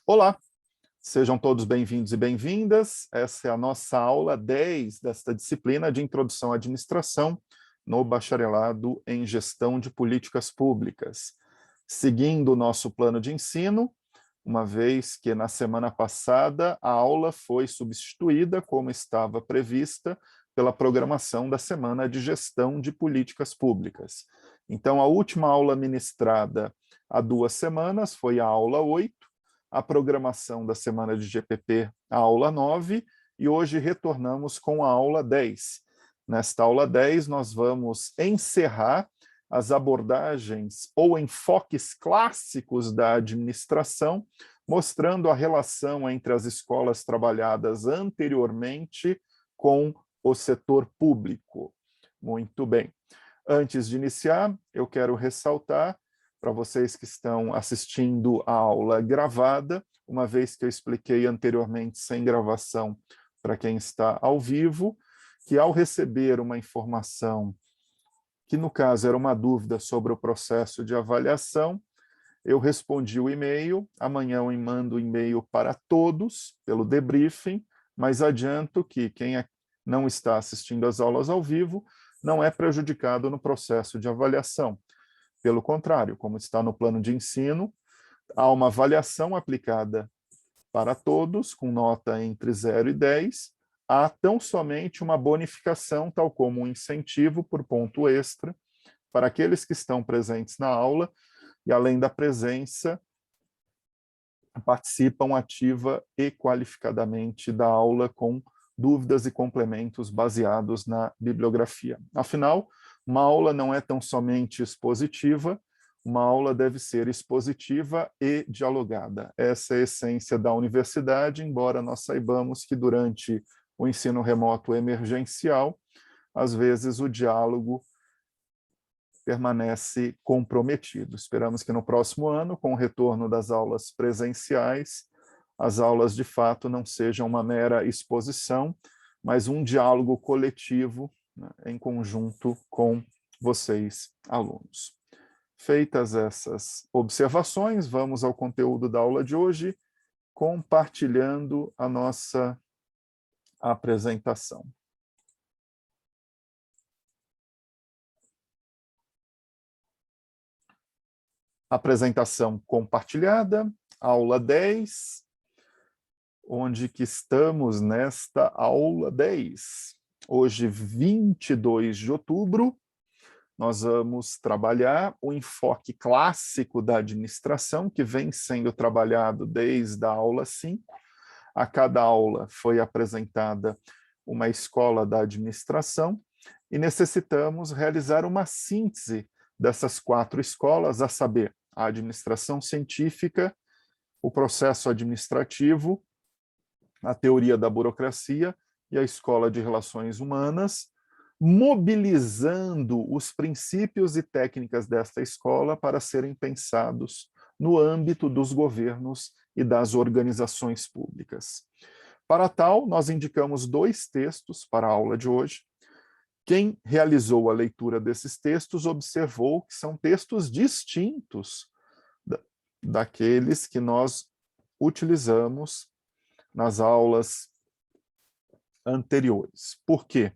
Olá, sejam todos bem-vindos e bem-vindas. Essa é a nossa aula 10 desta disciplina de Introdução à Administração no Bacharelado em Gestão de Políticas Públicas. Seguindo o nosso plano de ensino, uma vez que na semana passada a aula foi substituída, como estava prevista, pela programação da Semana de Gestão de Políticas Públicas. Então, a última aula ministrada há 2 semanas foi a aula 8, a programação da semana de GPP, a aula 9, e hoje retornamos com a aula 10. Nesta aula 10, nós vamos encerrar as abordagens ou enfoques clássicos da administração, mostrando a relação entre as escolas trabalhadas anteriormente com o setor público. Muito bem. Antes de iniciar, eu quero ressaltar para vocês que estão assistindo a aula gravada, uma vez que eu expliquei anteriormente sem gravação para quem está ao vivo, que ao receber uma informação, que no caso era uma dúvida sobre o processo de avaliação, eu respondi o e-mail, amanhã eu mando o e-mail para todos, pelo debriefing, mas adianto que quem não está assistindo às aulas ao vivo não é prejudicado no processo de avaliação. Pelo contrário, como está no plano de ensino, há uma avaliação aplicada para todos, com nota entre 0 e 10, há tão somente uma bonificação, tal como um incentivo por ponto extra, para aqueles que estão presentes na aula, e além da presença, participam ativa e qualificadamente da aula com dúvidas e complementos baseados na bibliografia. Afinal, uma aula não é tão somente expositiva, uma aula deve ser expositiva e dialogada. Essa é a essência da universidade, embora nós saibamos que durante o ensino remoto emergencial, às vezes o diálogo permanece comprometido. Esperamos que no próximo ano, com o retorno das aulas presenciais, as aulas de fato não sejam uma mera exposição, mas um diálogo coletivo, né, em conjunto com vocês, alunos. Feitas essas observações, vamos ao conteúdo da aula de hoje, compartilhando a nossa apresentação. Apresentação compartilhada, aula 10, onde que estamos nesta aula 10. Hoje, 22 de outubro, nós vamos trabalhar o enfoque clássico da administração, que vem sendo trabalhado desde a aula 5. A cada aula foi apresentada uma escola da administração, e necessitamos realizar uma síntese dessas 4 escolas, a saber, a administração científica, o processo administrativo, a teoria da burocracia e a escola de relações humanas, mobilizando os princípios e técnicas desta escola para serem pensados no âmbito dos governos e das organizações públicas. Para tal, nós indicamos 2 textos para a aula de hoje. Quem realizou a leitura desses textos observou que são textos distintos daqueles que nós utilizamos nas aulas anteriores. Por quê?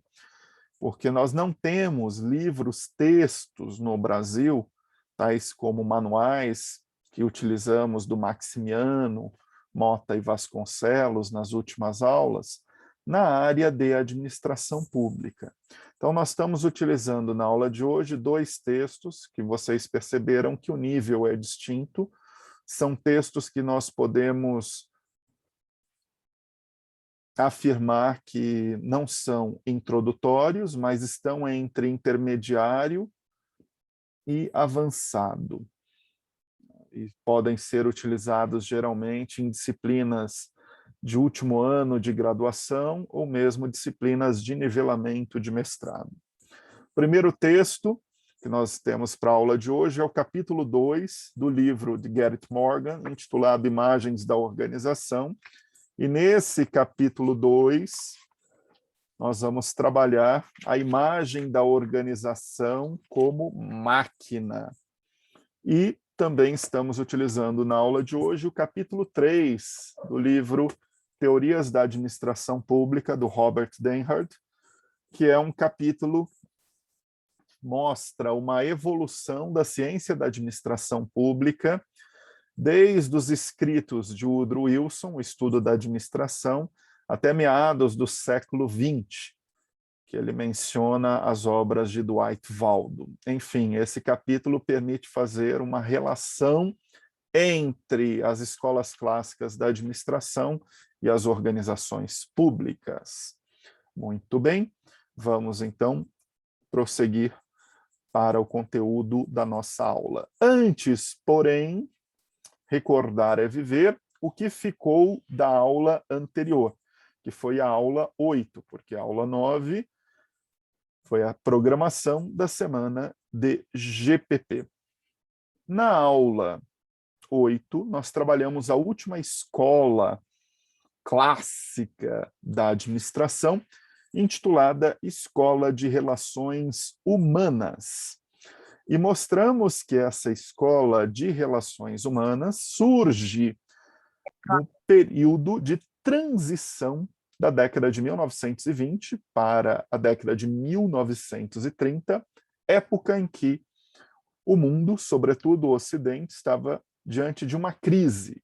Porque nós não temos livros-textos no Brasil, tais como manuais que utilizamos do Maximiano, Mota e Vasconcelos nas últimas aulas, na área de administração pública. Então, nós estamos utilizando na aula de hoje 2 textos que vocês perceberam que o nível é distinto. São textos que nós podemos afirmar que não são introdutórios, mas estão entre intermediário e avançado. E podem ser utilizados geralmente em disciplinas de último ano de graduação ou mesmo disciplinas de nivelamento de mestrado. O primeiro texto que nós temos para a aula de hoje é o capítulo 2 do livro de Garrett Morgan, intitulado Imagens da Organização. E nesse capítulo 2, nós vamos trabalhar a imagem da organização como máquina. E também estamos utilizando na aula de hoje o capítulo 3 do livro Teorias da Administração Pública, do Robert Denhard, que é um capítulo que mostra uma evolução da ciência da administração pública, desde os escritos de Woodrow Wilson, o estudo da administração, até meados do século XX, que ele menciona as obras de Dwight Waldo. Enfim, esse capítulo permite fazer uma relação entre as escolas clássicas da administração e as organizações públicas. Muito bem, vamos então prosseguir para o conteúdo da nossa aula. Antes, porém, recordar é viver o que ficou da aula anterior, que foi a aula 8, porque a aula 9 foi a programação da semana de GPP. Na aula 8, nós trabalhamos a última escola clássica da administração, intitulada Escola de Relações Humanas. E mostramos que essa escola de relações humanas surge no período de transição da década de 1920 para a década de 1930, época em que o mundo, sobretudo o Ocidente, estava diante de uma crise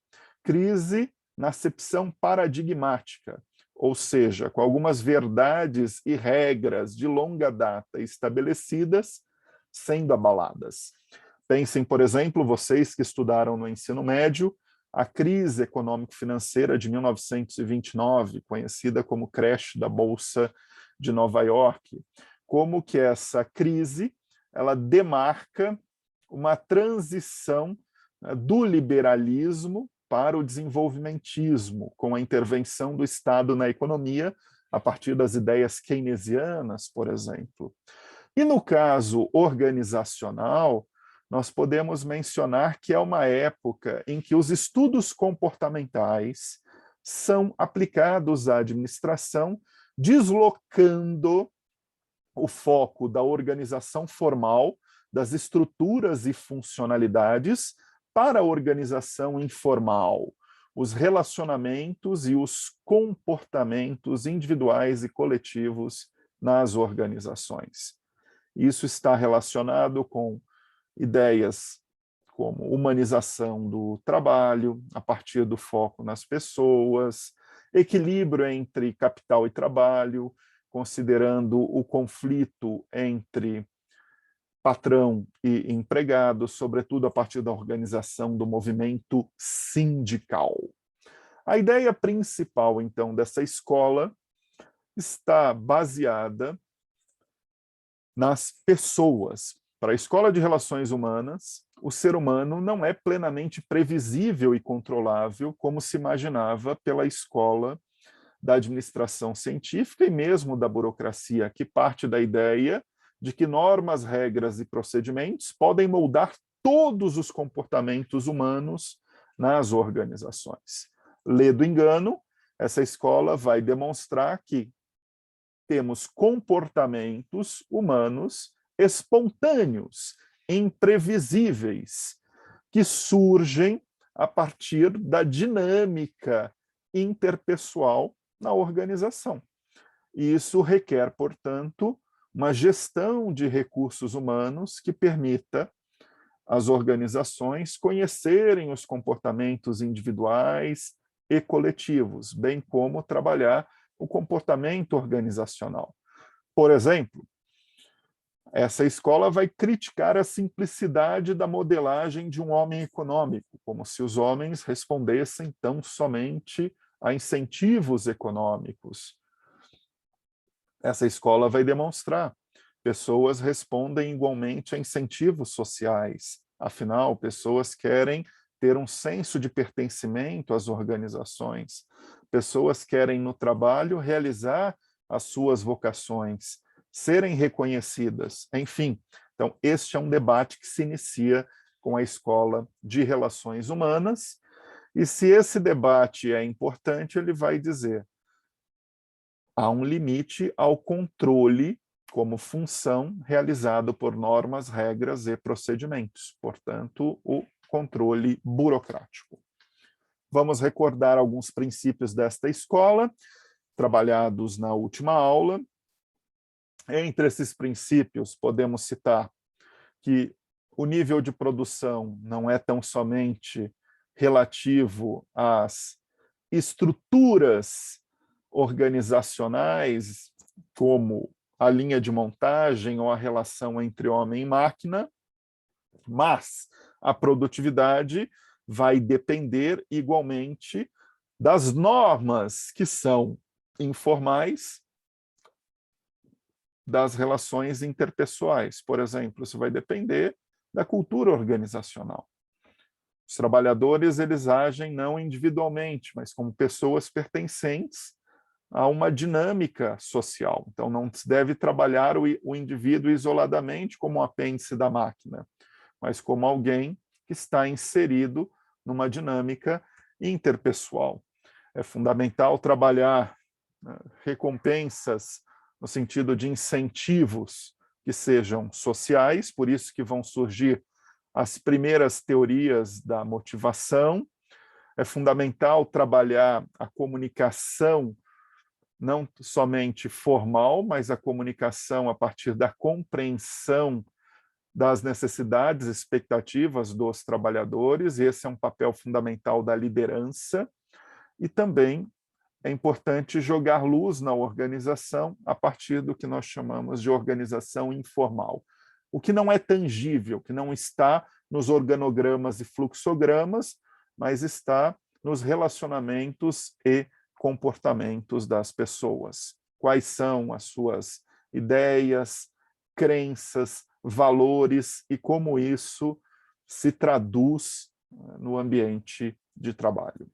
na acepção paradigmática, ou seja, com algumas verdades e regras de longa data estabelecidas sendo abaladas. Pensem, por exemplo, vocês que estudaram no ensino médio, a crise econômico-financeira de 1929, conhecida como crash da Bolsa de Nova York, como que essa crise ela demarca uma transição do liberalismo para o desenvolvimentismo, com a intervenção do Estado na economia, a partir das ideias keynesianas, por exemplo. E no caso organizacional, nós podemos mencionar que é uma época em que os estudos comportamentais são aplicados à administração, deslocando o foco da organização formal, das estruturas e funcionalidades, para a organização informal, os relacionamentos e os comportamentos individuais e coletivos nas organizações. Isso está relacionado com ideias como humanização do trabalho, a partir do foco nas pessoas, equilíbrio entre capital e trabalho, considerando o conflito entre patrão e empregado, sobretudo a partir da organização do movimento sindical. A ideia principal, então, dessa escola está baseada nas pessoas. Para a Escola de Relações Humanas, o ser humano não é plenamente previsível e controlável como se imaginava pela escola da administração científica e mesmo da burocracia, que parte da ideia de que normas, regras e procedimentos podem moldar todos os comportamentos humanos nas organizações. Lê do engano, essa escola vai demonstrar que temos comportamentos humanos espontâneos, imprevisíveis, que surgem a partir da dinâmica interpessoal na organização. E isso requer, portanto, uma gestão de recursos humanos que permita às organizações conhecerem os comportamentos individuais e coletivos, bem como trabalhar o comportamento organizacional. Por exemplo, essa escola vai criticar a simplicidade da modelagem de um homem econômico, como se os homens respondessem tão somente a incentivos econômicos. Essa escola vai demonstrar pessoas respondem igualmente a incentivos sociais. Afinal, pessoas querem ter um senso de pertencimento às organizações. Pessoas querem, no trabalho, realizar as suas vocações, serem reconhecidas. Enfim, então, este é um debate que se inicia com a Escola de Relações Humanas, e se esse debate é importante, ele vai dizer: há um limite ao controle como função realizado por normas, regras e procedimentos. Portanto, o controle burocrático. Vamos recordar alguns princípios desta escola, trabalhados na última aula. Entre esses princípios, podemos citar que o nível de produção não é tão somente relativo às estruturas organizacionais, como a linha de montagem ou a relação entre homem e máquina, mas a produtividade vai depender igualmente das normas que são informais, das relações interpessoais. Por exemplo, isso vai depender da cultura organizacional. Os trabalhadores, eles agem não individualmente, mas como pessoas pertencentes a uma dinâmica social. Então, não se deve trabalhar o indivíduo isoladamente como um apêndice da máquina, mas como alguém que está inserido numa dinâmica interpessoal. É fundamental trabalhar recompensas no sentido de incentivos que sejam sociais, por isso que vão surgir as primeiras teorias da motivação. É fundamental trabalhar a comunicação não somente formal, mas a comunicação a partir da compreensão das necessidades, expectativas dos trabalhadores. Esse é um papel fundamental da liderança. E também é importante jogar luz na organização a partir do que nós chamamos de organização informal. O que não é tangível, que não está nos organogramas e fluxogramas, mas está nos relacionamentos e comportamentos das pessoas. Quais são as suas ideias, crenças, valores e como isso se traduz no ambiente de trabalho.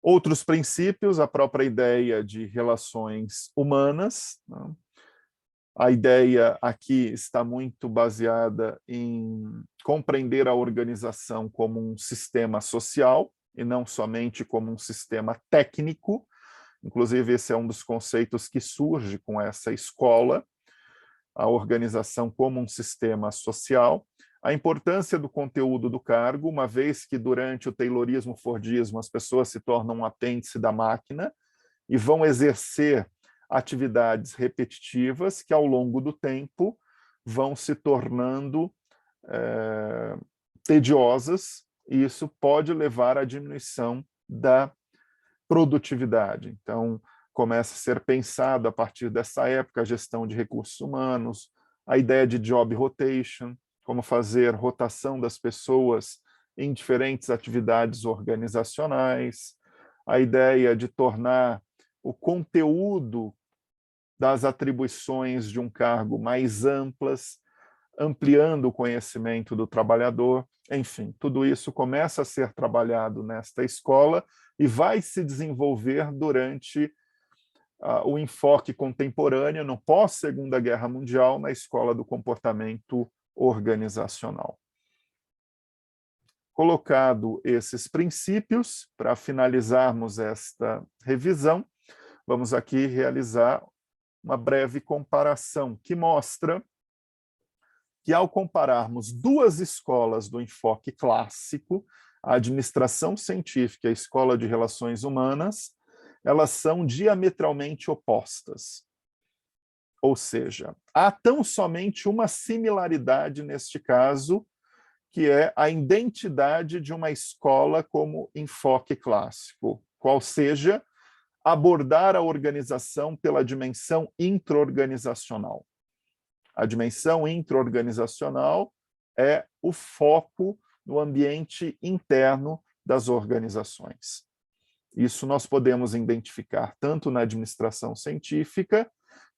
Outros princípios, a própria ideia de relações humanas. A ideia aqui está muito baseada em compreender a organização como um sistema social e não somente como um sistema técnico. Inclusive, esse é um dos conceitos que surge com essa escola, a organização como um sistema social. A importância do conteúdo do cargo, uma vez que durante o taylorismo-fordismo as pessoas se tornam um apêndice da máquina e vão exercer atividades repetitivas que ao longo do tempo vão se tornando tediosas, e isso pode levar à diminuição da produtividade. Então, começa a ser pensado a partir dessa época a gestão de recursos humanos, a ideia de job rotation, como fazer rotação das pessoas em diferentes atividades organizacionais, a ideia de tornar o conteúdo das atribuições de um cargo mais amplas, ampliando o conhecimento do trabalhador. Enfim, tudo isso começa a ser trabalhado nesta escola e vai se desenvolver durante o enfoque contemporâneo, no pós-Segunda Guerra Mundial, na escola do comportamento organizacional. Colocado esses princípios, para finalizarmos esta revisão, vamos aqui realizar uma breve comparação que mostra que, ao compararmos duas escolas do enfoque clássico, a administração científica e a escola de relações humanas, elas são diametralmente opostas. Ou seja, há tão somente uma similaridade neste caso, que é a identidade de uma escola como enfoque clássico, qual seja abordar a organização pela dimensão intra-organizacional. A dimensão intra-organizacional é o foco no ambiente interno das organizações. Isso nós podemos identificar tanto na administração científica,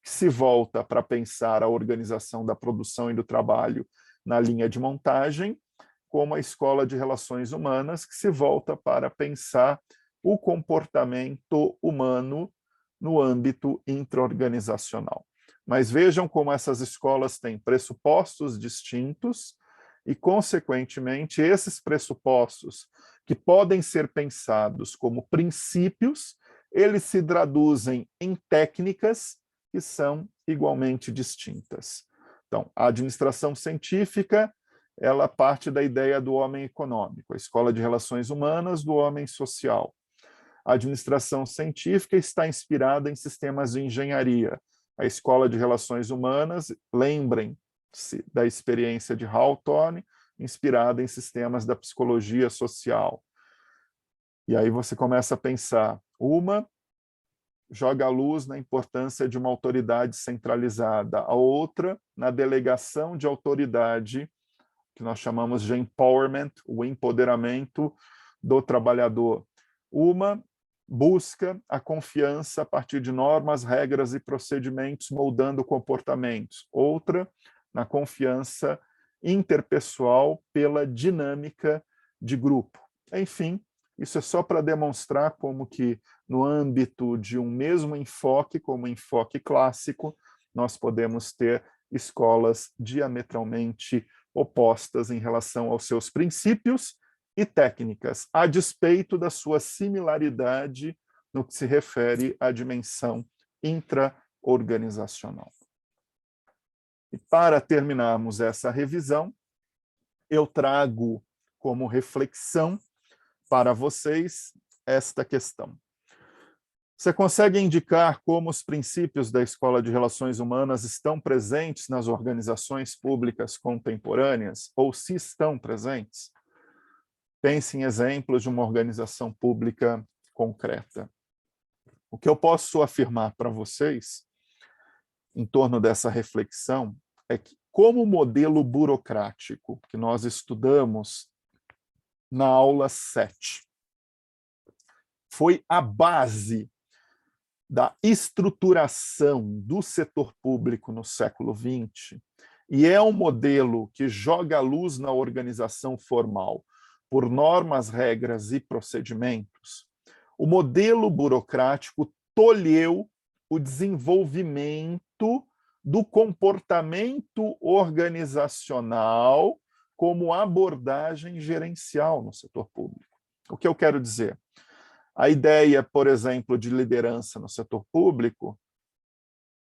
que se volta para pensar a organização da produção e do trabalho na linha de montagem, como a escola de relações humanas, que se volta para pensar o comportamento humano no âmbito intra-organizacional. Mas vejam como essas escolas têm pressupostos distintos e, consequentemente, esses pressupostos, que podem ser pensados como princípios, eles se traduzem em técnicas que são igualmente distintas. Então, a administração científica ela parte da ideia do homem econômico, a escola de relações humanas do homem social. A administração científica está inspirada em sistemas de engenharia. A escola de relações humanas, lembrem-se da experiência de Hawthorne, inspirada em sistemas da psicologia social. E aí você começa a pensar, uma joga a luz na importância de uma autoridade centralizada, a outra na delegação de autoridade, que nós chamamos de empowerment, o empoderamento do trabalhador. Uma busca a confiança a partir de normas, regras e procedimentos moldando comportamentos. Outra, na confiança interpessoal pela dinâmica de grupo. Enfim, isso é só para demonstrar como que, no âmbito de um mesmo enfoque, como enfoque clássico, nós podemos ter escolas diametralmente opostas em relação aos seus princípios e técnicas, a despeito da sua similaridade no que se refere à dimensão intra-organizacional. E para terminarmos essa revisão, eu trago como reflexão para vocês esta questão. Você consegue indicar como os princípios da Escola de Relações Humanas estão presentes nas organizações públicas contemporâneas, ou se estão presentes? Pense em exemplos de uma organização pública concreta. O que eu posso afirmar para vocês, em torno dessa reflexão, é que, como modelo burocrático que nós estudamos na aula 7, foi a base da estruturação do setor público no século XX, e é um modelo que joga a luz na organização formal por normas, regras e procedimentos, o modelo burocrático tolheu o desenvolvimento do comportamento organizacional como abordagem gerencial no setor público. O que eu quero dizer? A ideia, por exemplo, de liderança no setor público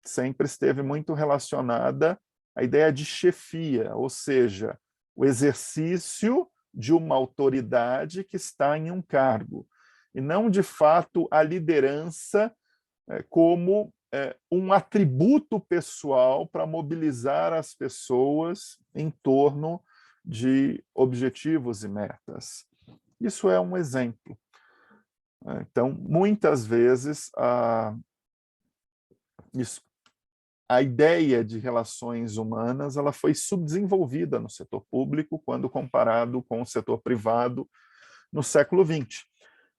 sempre esteve muito relacionada à ideia de chefia, ou seja, o exercício de uma autoridade que está em um cargo, e não, de fato, a liderança como um atributo pessoal para mobilizar as pessoas em torno de objetivos e metas. Isso é um exemplo. Então, muitas vezes, a ideia de relações humanas ela foi subdesenvolvida no setor público quando comparado com o setor privado no século XX.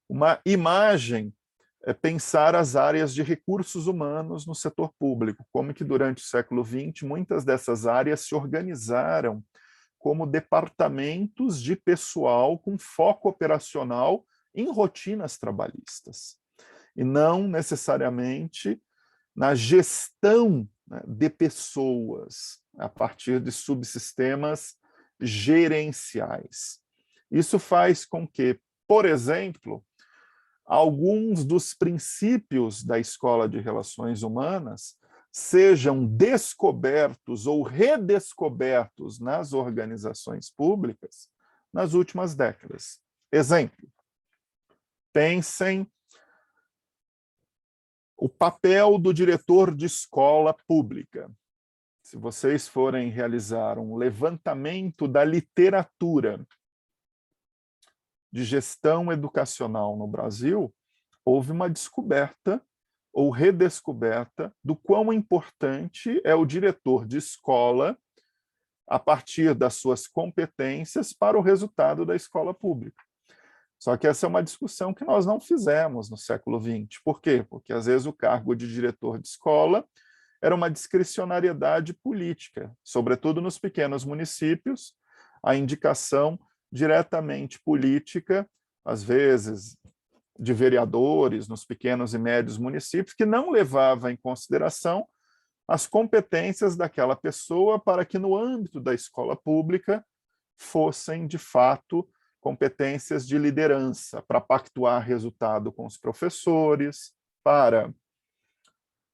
Uma imagem é pensar as áreas de recursos humanos no setor público, como que durante o século XX muitas dessas áreas se organizaram como departamentos de pessoal com foco operacional em rotinas trabalhistas, e não necessariamente na gestão, né, de pessoas a partir de subsistemas gerenciais. Isso faz com que, por exemplo, alguns dos princípios da Escola de Relações Humanas sejam descobertos ou redescobertos nas organizações públicas nas últimas décadas. Exemplo, pensem o papel do diretor de escola pública. Se vocês forem realizar um levantamento da literatura de gestão educacional no Brasil, houve uma descoberta ou redescoberta do quão importante é o diretor de escola a partir das suas competências para o resultado da escola pública. Só que essa é uma discussão que nós não fizemos no século XX. Por quê? Porque, às vezes, o cargo de diretor de escola era uma discricionariedade política, sobretudo nos pequenos municípios, a indicação diretamente política, às vezes de vereadores nos pequenos e médios municípios, que não levava em consideração as competências daquela pessoa para que, no âmbito da escola pública, fossem, de fato, competências de liderança, para pactuar resultado com os professores, para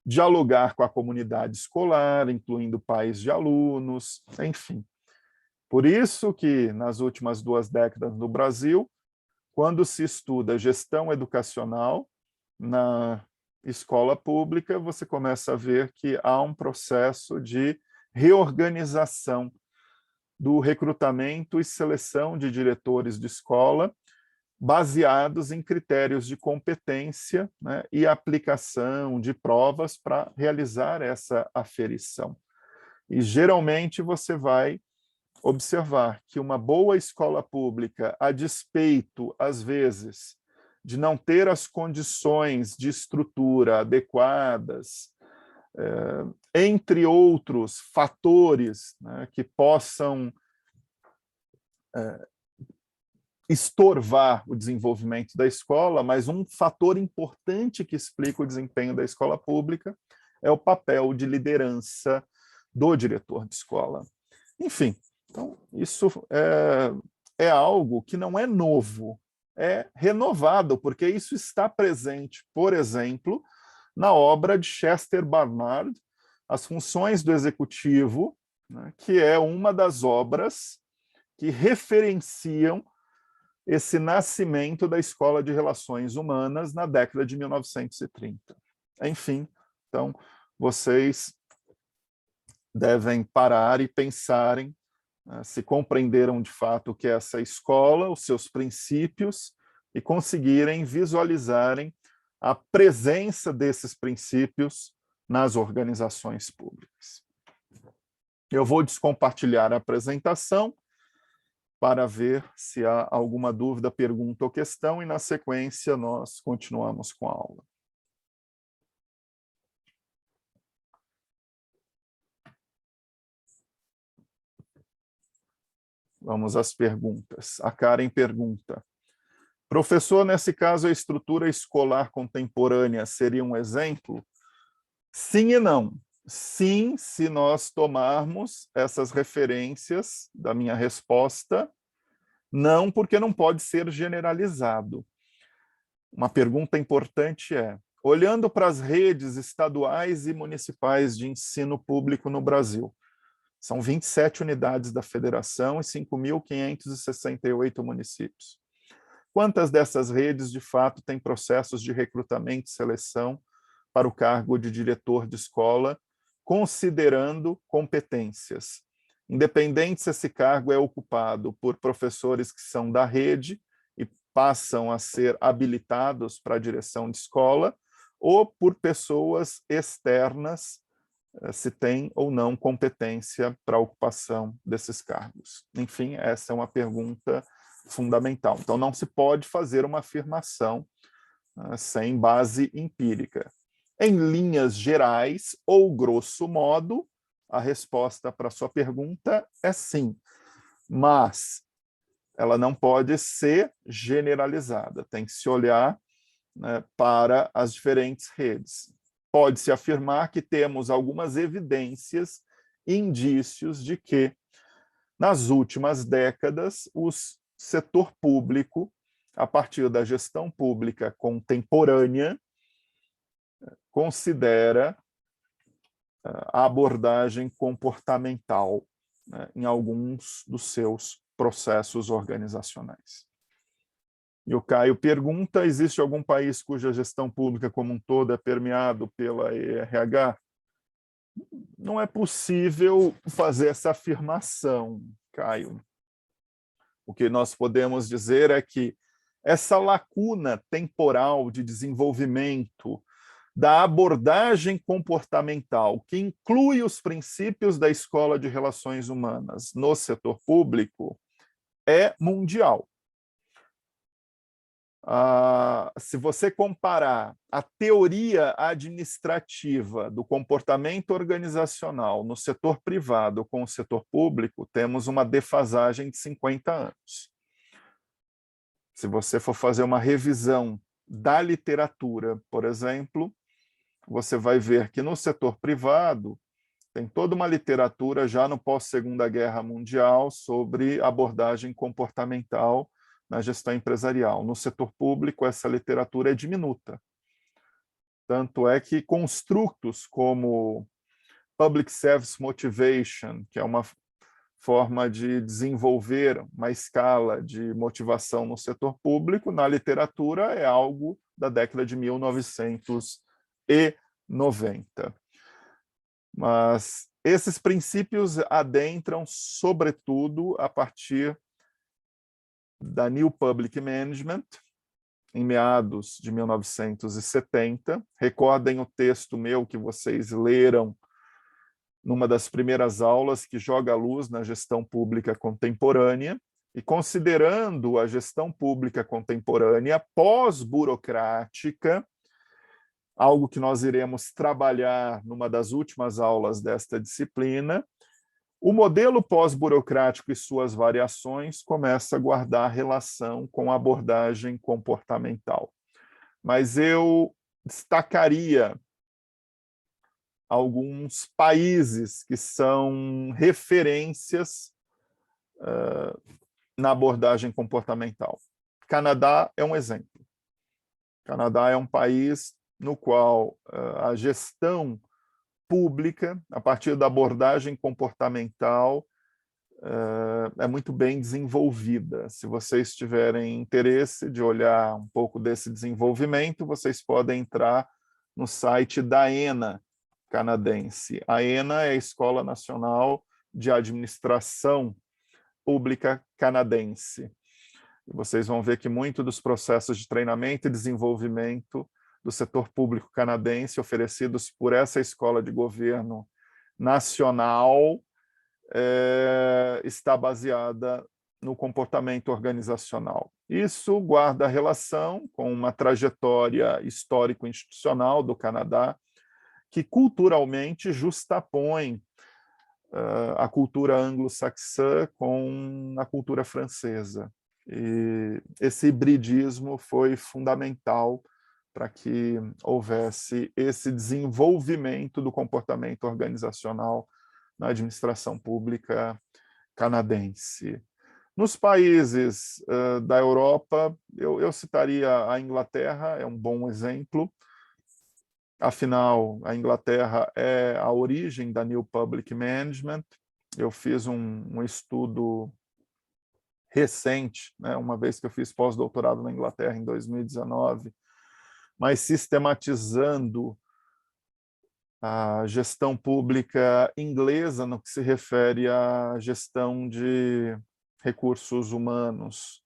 dialogar com a comunidade escolar, incluindo pais de alunos, enfim. Por isso que, nas últimas 2 décadas no Brasil, quando se estuda gestão educacional na escola pública, você começa a ver que há um processo de reorganização do recrutamento e seleção de diretores de escola, baseados em critérios de competência, né, e aplicação de provas para realizar essa aferição. E, geralmente, você vai observar que uma boa escola pública, a despeito, às vezes, de não ter as condições de estrutura adequadas, entre outros fatores, né, que possam estorvar o desenvolvimento da escola, mas um fator importante que explica o desempenho da escola pública é o papel de liderança do diretor de escola. Enfim, então, isso é algo que não é novo, é renovado, porque isso está presente, por exemplo, na obra de Chester Barnard, As Funções do Executivo, né, que é uma das obras que referenciam esse nascimento da Escola de Relações Humanas na década de 1930. Enfim, então, vocês devem parar e pensarem se compreenderam de fato o que é essa escola, os seus princípios, e conseguirem visualizarem a presença desses princípios nas organizações públicas. Eu vou descompartilhar a apresentação para ver se há alguma dúvida, pergunta ou questão, e na sequência nós continuamos com a aula. Vamos às perguntas. A Karen pergunta: professor, nesse caso, a estrutura escolar contemporânea seria um exemplo? Sim e não. Sim, se nós tomarmos essas referências da minha resposta, não, porque não pode ser generalizado. Uma pergunta importante é: olhando para as redes estaduais e municipais de ensino público no Brasil, são 27 unidades da federação e 5.568 municípios. Quantas dessas redes, de fato, têm processos de recrutamento e seleção para o cargo de diretor de escola, considerando competências? Independente se esse cargo é ocupado por professores que são da rede e passam a ser habilitados para a direção de escola, ou por pessoas externas, se tem ou não competência para a ocupação desses cargos. Enfim, essa é uma pergunta fundamental. Então, não se pode fazer uma afirmação sem base empírica. Em linhas gerais, ou grosso modo, a resposta para a sua pergunta é sim, mas ela não pode ser generalizada, tem que se olhar, né, para as diferentes redes. Pode-se afirmar que temos algumas evidências, indícios de que, nas últimas décadas, o setor público, a partir da gestão pública contemporânea, considera a abordagem comportamental, né, em alguns dos seus processos organizacionais. E o Caio pergunta: existe algum país cuja gestão pública como um todo é permeado pela ERH? Não é possível fazer essa afirmação, Caio. O que nós podemos dizer é que essa lacuna temporal de desenvolvimento da abordagem comportamental, que inclui os princípios da Escola de Relações Humanas no setor público, é mundial. Se você comparar a teoria administrativa do comportamento organizacional no setor privado com o setor público, temos uma defasagem de 50 anos. Se você for fazer uma revisão da literatura, por exemplo, você vai ver que no setor privado tem toda uma literatura já no pós-Segunda Guerra Mundial sobre abordagem comportamental na gestão empresarial. No setor público, essa literatura é diminuta. Tanto é que construtos como Public Service Motivation, que é uma forma de desenvolver uma escala de motivação no setor público, na literatura, é algo da década de 1990. Mas esses princípios adentram, sobretudo, a partir da New Public Management, em meados de 1970. Recordem o texto meu que vocês leram numa das primeiras aulas, que joga a luz na gestão pública contemporânea, e considerando a gestão pública contemporânea pós-burocrática, algo que nós iremos trabalhar numa das últimas aulas desta disciplina, o modelo pós-burocrático e suas variações começa a guardar relação com a abordagem comportamental. Mas eu destacaria alguns países que são referências na abordagem comportamental. Canadá é um exemplo. Canadá é um país no qual a gestão pública, a partir da abordagem comportamental, é muito bem desenvolvida. Se vocês tiverem interesse de olhar um pouco desse desenvolvimento, vocês podem entrar no site da ENA canadense. A ENA é a Escola Nacional de Administração Pública Canadense. E vocês vão ver que muito dos processos de treinamento e desenvolvimento do setor público canadense oferecidos por essa escola de governo nacional está baseada no comportamento organizacional. Isso guarda relação com uma trajetória histórico-institucional do Canadá, que culturalmente justapõe a cultura anglo-saxã com a cultura francesa. E esse hibridismo foi fundamental para que houvesse esse desenvolvimento do comportamento organizacional na administração pública canadense. Nos países da Europa, eu citaria a Inglaterra, é um bom exemplo. Afinal, a Inglaterra é a origem da New Public Management. Eu fiz um estudo recente, né, uma vez que eu fiz pós-doutorado na Inglaterra em 2019, mas sistematizando a gestão pública inglesa no que se refere à gestão de recursos humanos.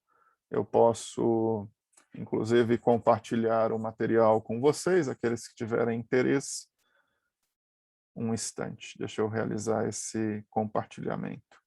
Eu posso, inclusive, compartilhar o material com vocês, aqueles que tiverem interesse. Um instante, deixa eu realizar esse compartilhamento.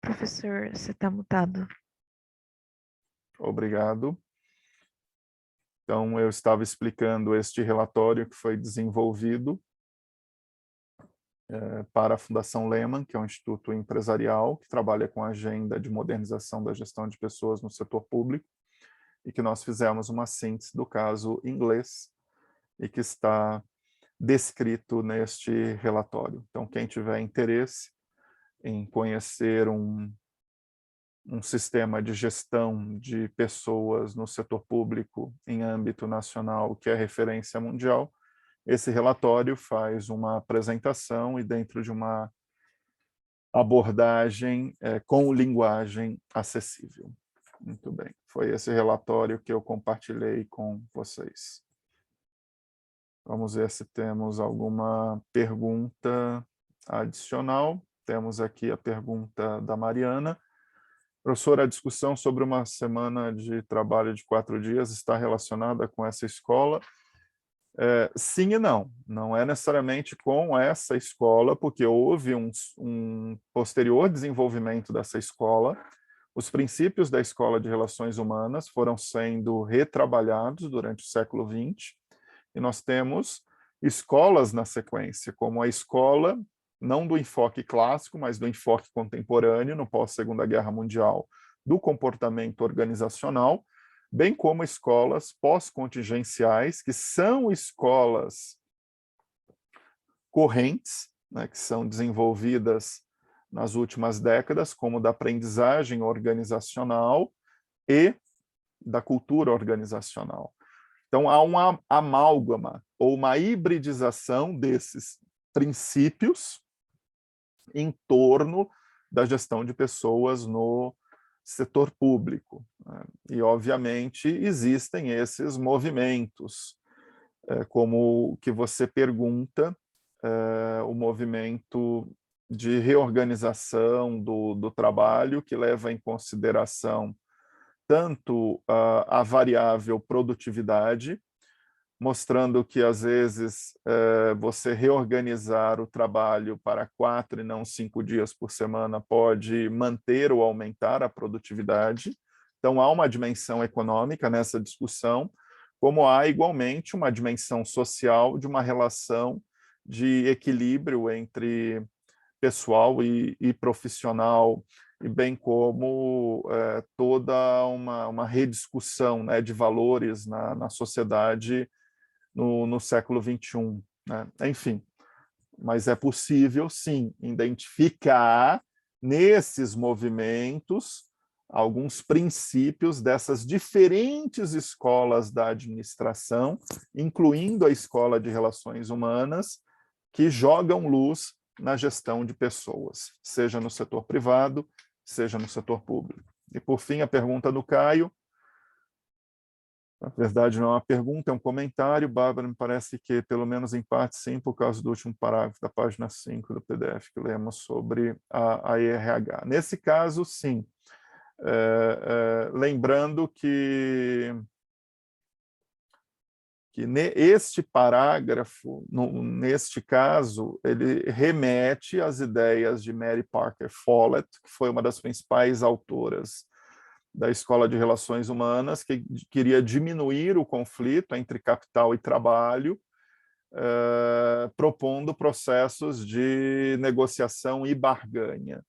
Professor, você está mutado. Obrigado. Então, eu estava explicando este relatório que foi desenvolvido para a Fundação Lehman, que é um instituto empresarial que trabalha com a agenda de modernização da gestão de pessoas no setor público, e que nós fizemos uma síntese do caso inglês e que está descrito neste relatório. Então, quem tiver interesse em conhecer um sistema de gestão de pessoas no setor público em âmbito nacional que é referência mundial, esse relatório faz uma apresentação e dentro de uma abordagem com linguagem acessível. Muito bem, foi esse relatório que eu compartilhei com vocês. Vamos ver se temos alguma pergunta adicional. Temos aqui a pergunta da Mariana. Professor, a discussão sobre uma semana de trabalho de 4 dias está relacionada com essa escola? Sim e não. Não é necessariamente com essa escola, porque houve um posterior desenvolvimento dessa escola. Os princípios da Escola de Relações Humanas foram sendo retrabalhados durante o século XX, e nós temos escolas na sequência, como a escola, não do enfoque clássico, mas do enfoque contemporâneo, no pós-Segunda Guerra Mundial, do comportamento organizacional, bem como escolas pós-contingenciais, que são escolas correntes, né, que são desenvolvidas nas últimas décadas, como da aprendizagem organizacional e da cultura organizacional. Então, há uma amálgama ou uma hibridização desses princípios em torno da gestão de pessoas no setor público, né? E, obviamente, existem esses movimentos, como o que você pergunta, o movimento de reorganização do trabalho, que leva em consideração tanto a variável produtividade, mostrando que, às vezes, você reorganizar o trabalho para 4 e não 5 dias por semana pode manter ou aumentar a produtividade. Então, há uma dimensão econômica nessa discussão, como há, igualmente, uma dimensão social de uma relação de equilíbrio entre pessoal e profissional, e bem como toda uma rediscussão, né, de valores na sociedade no século XXI. Né? Enfim, mas é possível, sim, identificar nesses movimentos alguns princípios dessas diferentes escolas da administração, incluindo a Escola de Relações Humanas, que jogam luz na gestão de pessoas, seja no setor privado, seja no setor público. E, por fim, a pergunta do Caio. Na verdade, não é uma pergunta, é um comentário. Bárbara, me parece que, pelo menos em parte, sim, por causa do último parágrafo da página 5 do PDF que lemos sobre a ERH. Nesse caso, sim. Lembrando que este parágrafo, neste caso, ele remete às ideias de Mary Parker Follett, que foi uma das principais autoras da Escola de Relações Humanas, que queria diminuir o conflito entre capital e trabalho, propondo processos de negociação e barganha.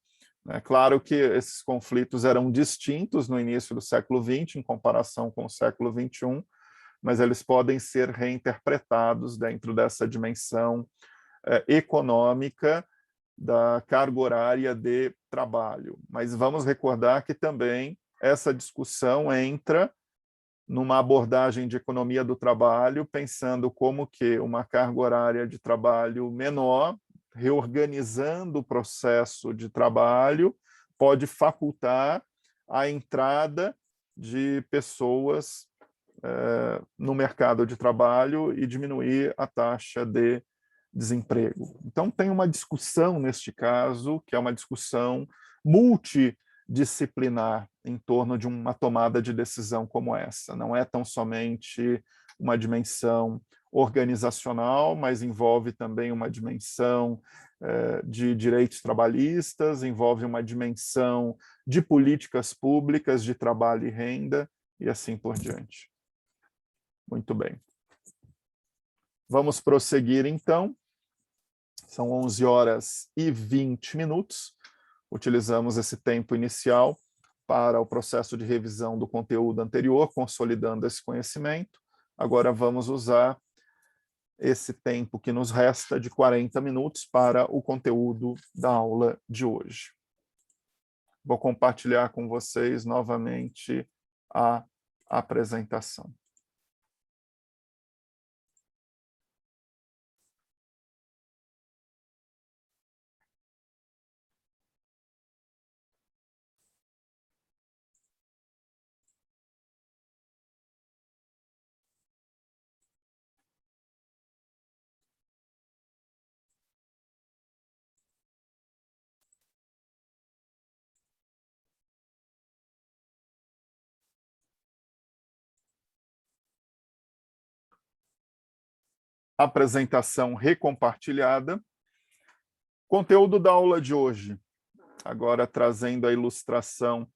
É claro que esses conflitos eram distintos no início do século XX, em comparação com o século XXI, mas eles podem ser reinterpretados dentro dessa dimensão econômica da carga horária de trabalho. Mas vamos recordar que também essa discussão entra numa abordagem de economia do trabalho, pensando como que uma carga horária de trabalho menor, reorganizando o processo de trabalho, pode facultar a entrada de pessoas no mercado de trabalho e diminuir a taxa de desemprego. Então, tem uma discussão, neste caso, que é uma discussão multidisciplinar em torno de uma tomada de decisão como essa. Não é tão somente uma dimensão organizacional, mas envolve também uma dimensão de direitos trabalhistas, envolve uma dimensão de políticas públicas de trabalho e renda, e assim por diante. Muito bem. Vamos prosseguir, então. São 11 horas e 20 minutos. Utilizamos esse tempo inicial para o processo de revisão do conteúdo anterior, consolidando esse conhecimento. Agora vamos usar esse tempo que nos resta de 40 minutos para o conteúdo da aula de hoje. Vou compartilhar com vocês novamente a apresentação. Apresentação recompartilhada. Conteúdo da aula de hoje. Agora trazendo a ilustração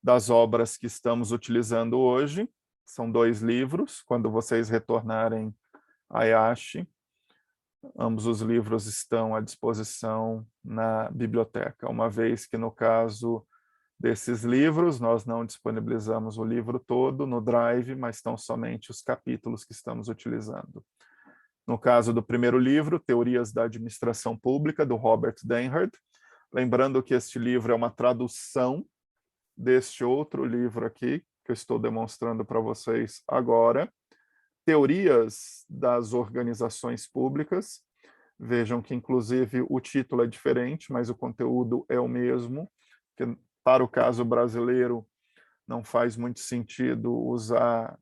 das obras que estamos utilizando hoje. São 2 livros. Quando vocês retornarem a IASH, ambos os livros estão à disposição na biblioteca, uma vez que, no caso desses livros, nós não disponibilizamos o livro todo no Drive, mas estão somente os capítulos que estamos utilizando. No caso do primeiro livro, Teorias da Administração Pública, do Robert Denhard, lembrando que este livro é uma tradução deste outro livro aqui, que eu estou demonstrando para vocês agora, Teorias das Organizações Públicas. Vejam que, inclusive, o título é diferente, mas o conteúdo é o mesmo, que para o caso brasileiro não faz muito sentido usar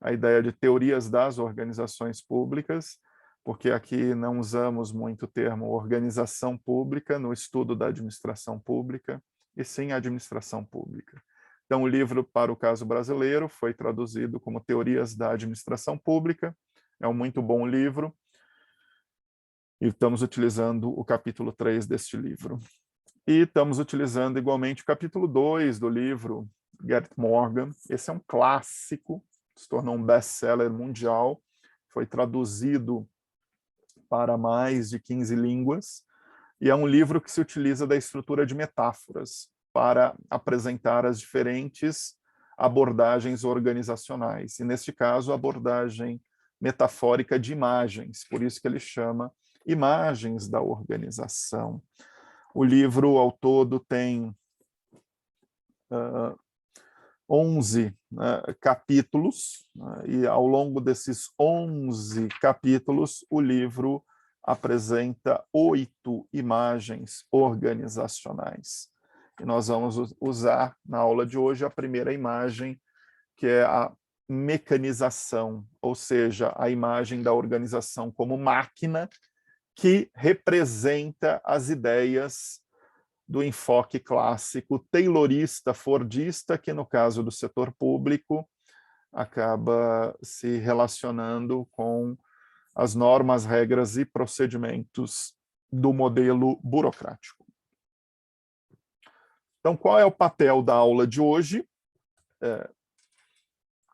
a ideia de teorias das organizações públicas, porque aqui não usamos muito o termo organização pública no estudo da administração pública, e sim administração pública. Então, o livro, para o caso brasileiro, foi traduzido como Teorias da Administração Pública. É um muito bom livro. E estamos utilizando o capítulo 3 deste livro. E estamos utilizando igualmente o capítulo 2 do livro Garrett Morgan. Esse é um clássico, se tornou um best-seller mundial, foi traduzido para mais de 15 línguas, e é um livro que se utiliza da estrutura de metáforas para apresentar as diferentes abordagens organizacionais, e neste caso a abordagem metafórica de imagens, por isso que ele chama Imagens da Organização. O livro ao todo tem 11 capítulos, e ao longo desses 11 capítulos, o livro apresenta 8 imagens organizacionais. E nós vamos usar, na aula de hoje, a primeira imagem, que é a mecanização, ou seja, a imagem da organização como máquina, que representa as ideias do enfoque clássico taylorista, fordista, que no caso do setor público acaba se relacionando com as normas, regras e procedimentos do modelo burocrático. Então, qual é o papel da aula de hoje?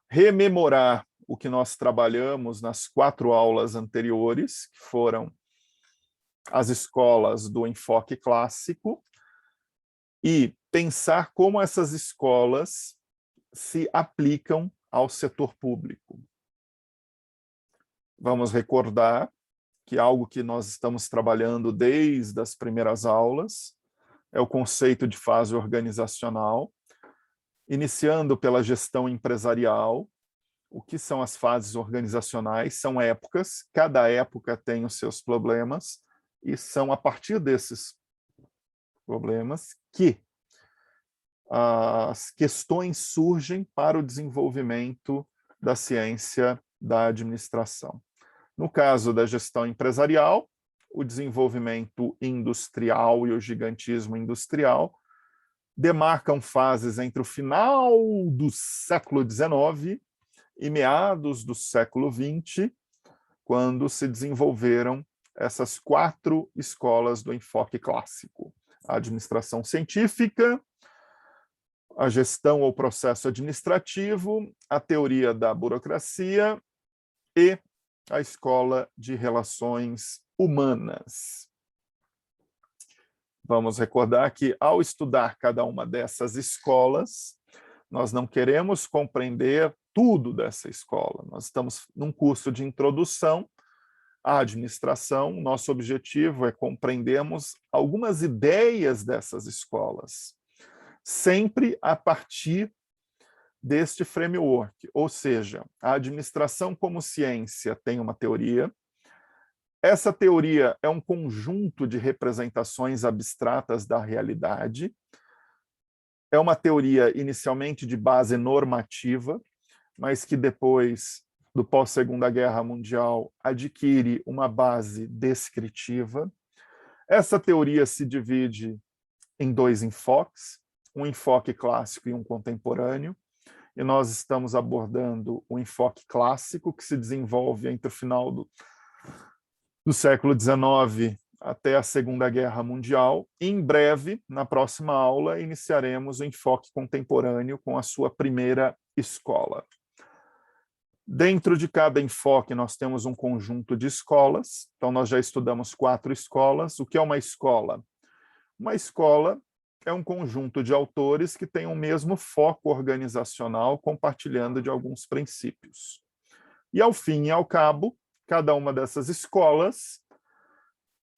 Rememorar o que nós trabalhamos nas 4 aulas anteriores, que foram as escolas do enfoque clássico, e pensar como essas escolas se aplicam ao setor público. Vamos recordar que algo que nós estamos trabalhando desde as primeiras aulas é o conceito de fase organizacional, iniciando pela gestão empresarial. O que são as fases organizacionais? São épocas, cada época tem os seus problemas, e são a partir desses problemas que as questões surgem para o desenvolvimento da ciência da administração. No caso da gestão empresarial, o desenvolvimento industrial e o gigantismo industrial demarcam fases entre o final do século XIX e meados do século XX, quando se desenvolveram essas 4 escolas do enfoque clássico: a administração científica, a gestão ou processo administrativo, a teoria da burocracia e a escola de relações humanas. Vamos recordar que, ao estudar cada uma dessas escolas, nós não queremos compreender tudo dessa escola. Nós estamos num curso de introdução à administração. Nosso objetivo é compreendermos algumas ideias dessas escolas, sempre a partir deste framework, ou seja, a administração como ciência tem uma teoria. Essa teoria é um conjunto de representações abstratas da realidade. É uma teoria inicialmente de base normativa, mas que depois do pós-Segunda Guerra Mundial adquire uma base descritiva. Essa teoria se divide em 2 enfoques, um enfoque clássico e um contemporâneo, e nós estamos abordando o enfoque clássico, que se desenvolve entre o final do século XIX até a Segunda Guerra Mundial. E, em breve, na próxima aula, iniciaremos o enfoque contemporâneo com a sua primeira escola. Dentro de cada enfoque, nós temos um conjunto de escolas. Então, nós já estudamos 4 escolas. O que é uma escola? Uma escola é um conjunto de autores que têm o mesmo foco organizacional, compartilhando de alguns princípios. E, ao fim e ao cabo, cada uma dessas escolas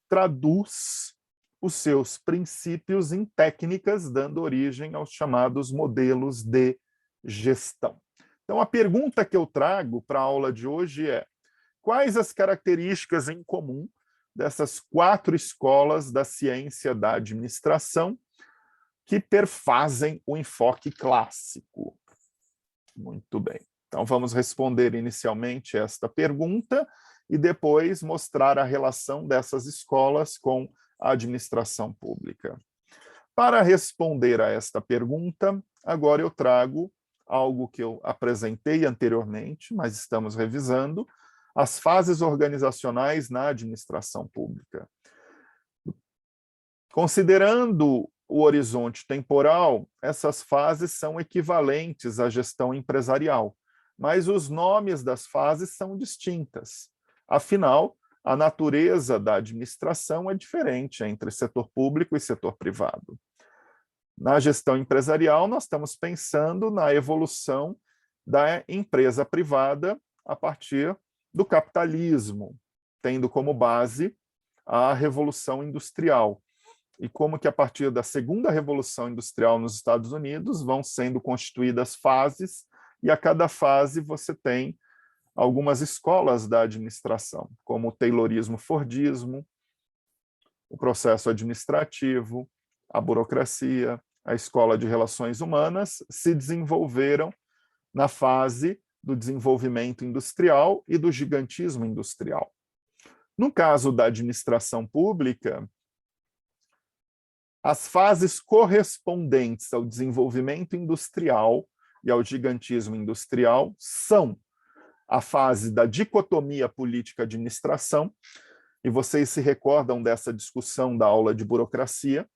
traduz os seus princípios em técnicas, dando origem aos chamados modelos de gestão. Então, a pergunta que eu trago para a aula de hoje é: quais as características em comum dessas 4 escolas da ciência da administração que perfazem o enfoque clássico? Muito bem. Então, vamos responder inicialmente esta pergunta e depois mostrar a relação dessas escolas com a administração pública. Para responder a esta pergunta, agora eu trago algo que eu apresentei anteriormente, mas estamos revisando: as fases organizacionais na administração pública. Considerando o horizonte temporal, essas fases são equivalentes à gestão empresarial, mas os nomes das fases são distintas. Afinal, a natureza da administração é diferente entre setor público e setor privado. Na gestão empresarial, nós estamos pensando na evolução da empresa privada a partir do capitalismo, tendo como base a Revolução Industrial, e como que a partir da segunda Revolução Industrial nos Estados Unidos vão sendo constituídas fases, e a cada fase você tem algumas escolas da administração, como o Taylorismo-Fordismo, o processo administrativo, a burocracia, a escola de relações humanas, se desenvolveram na fase do desenvolvimento industrial e do gigantismo industrial. No caso da administração pública, as fases correspondentes ao desenvolvimento industrial e ao gigantismo industrial são a fase da dicotomia política-administração, e vocês se recordam dessa discussão da aula de burocracia,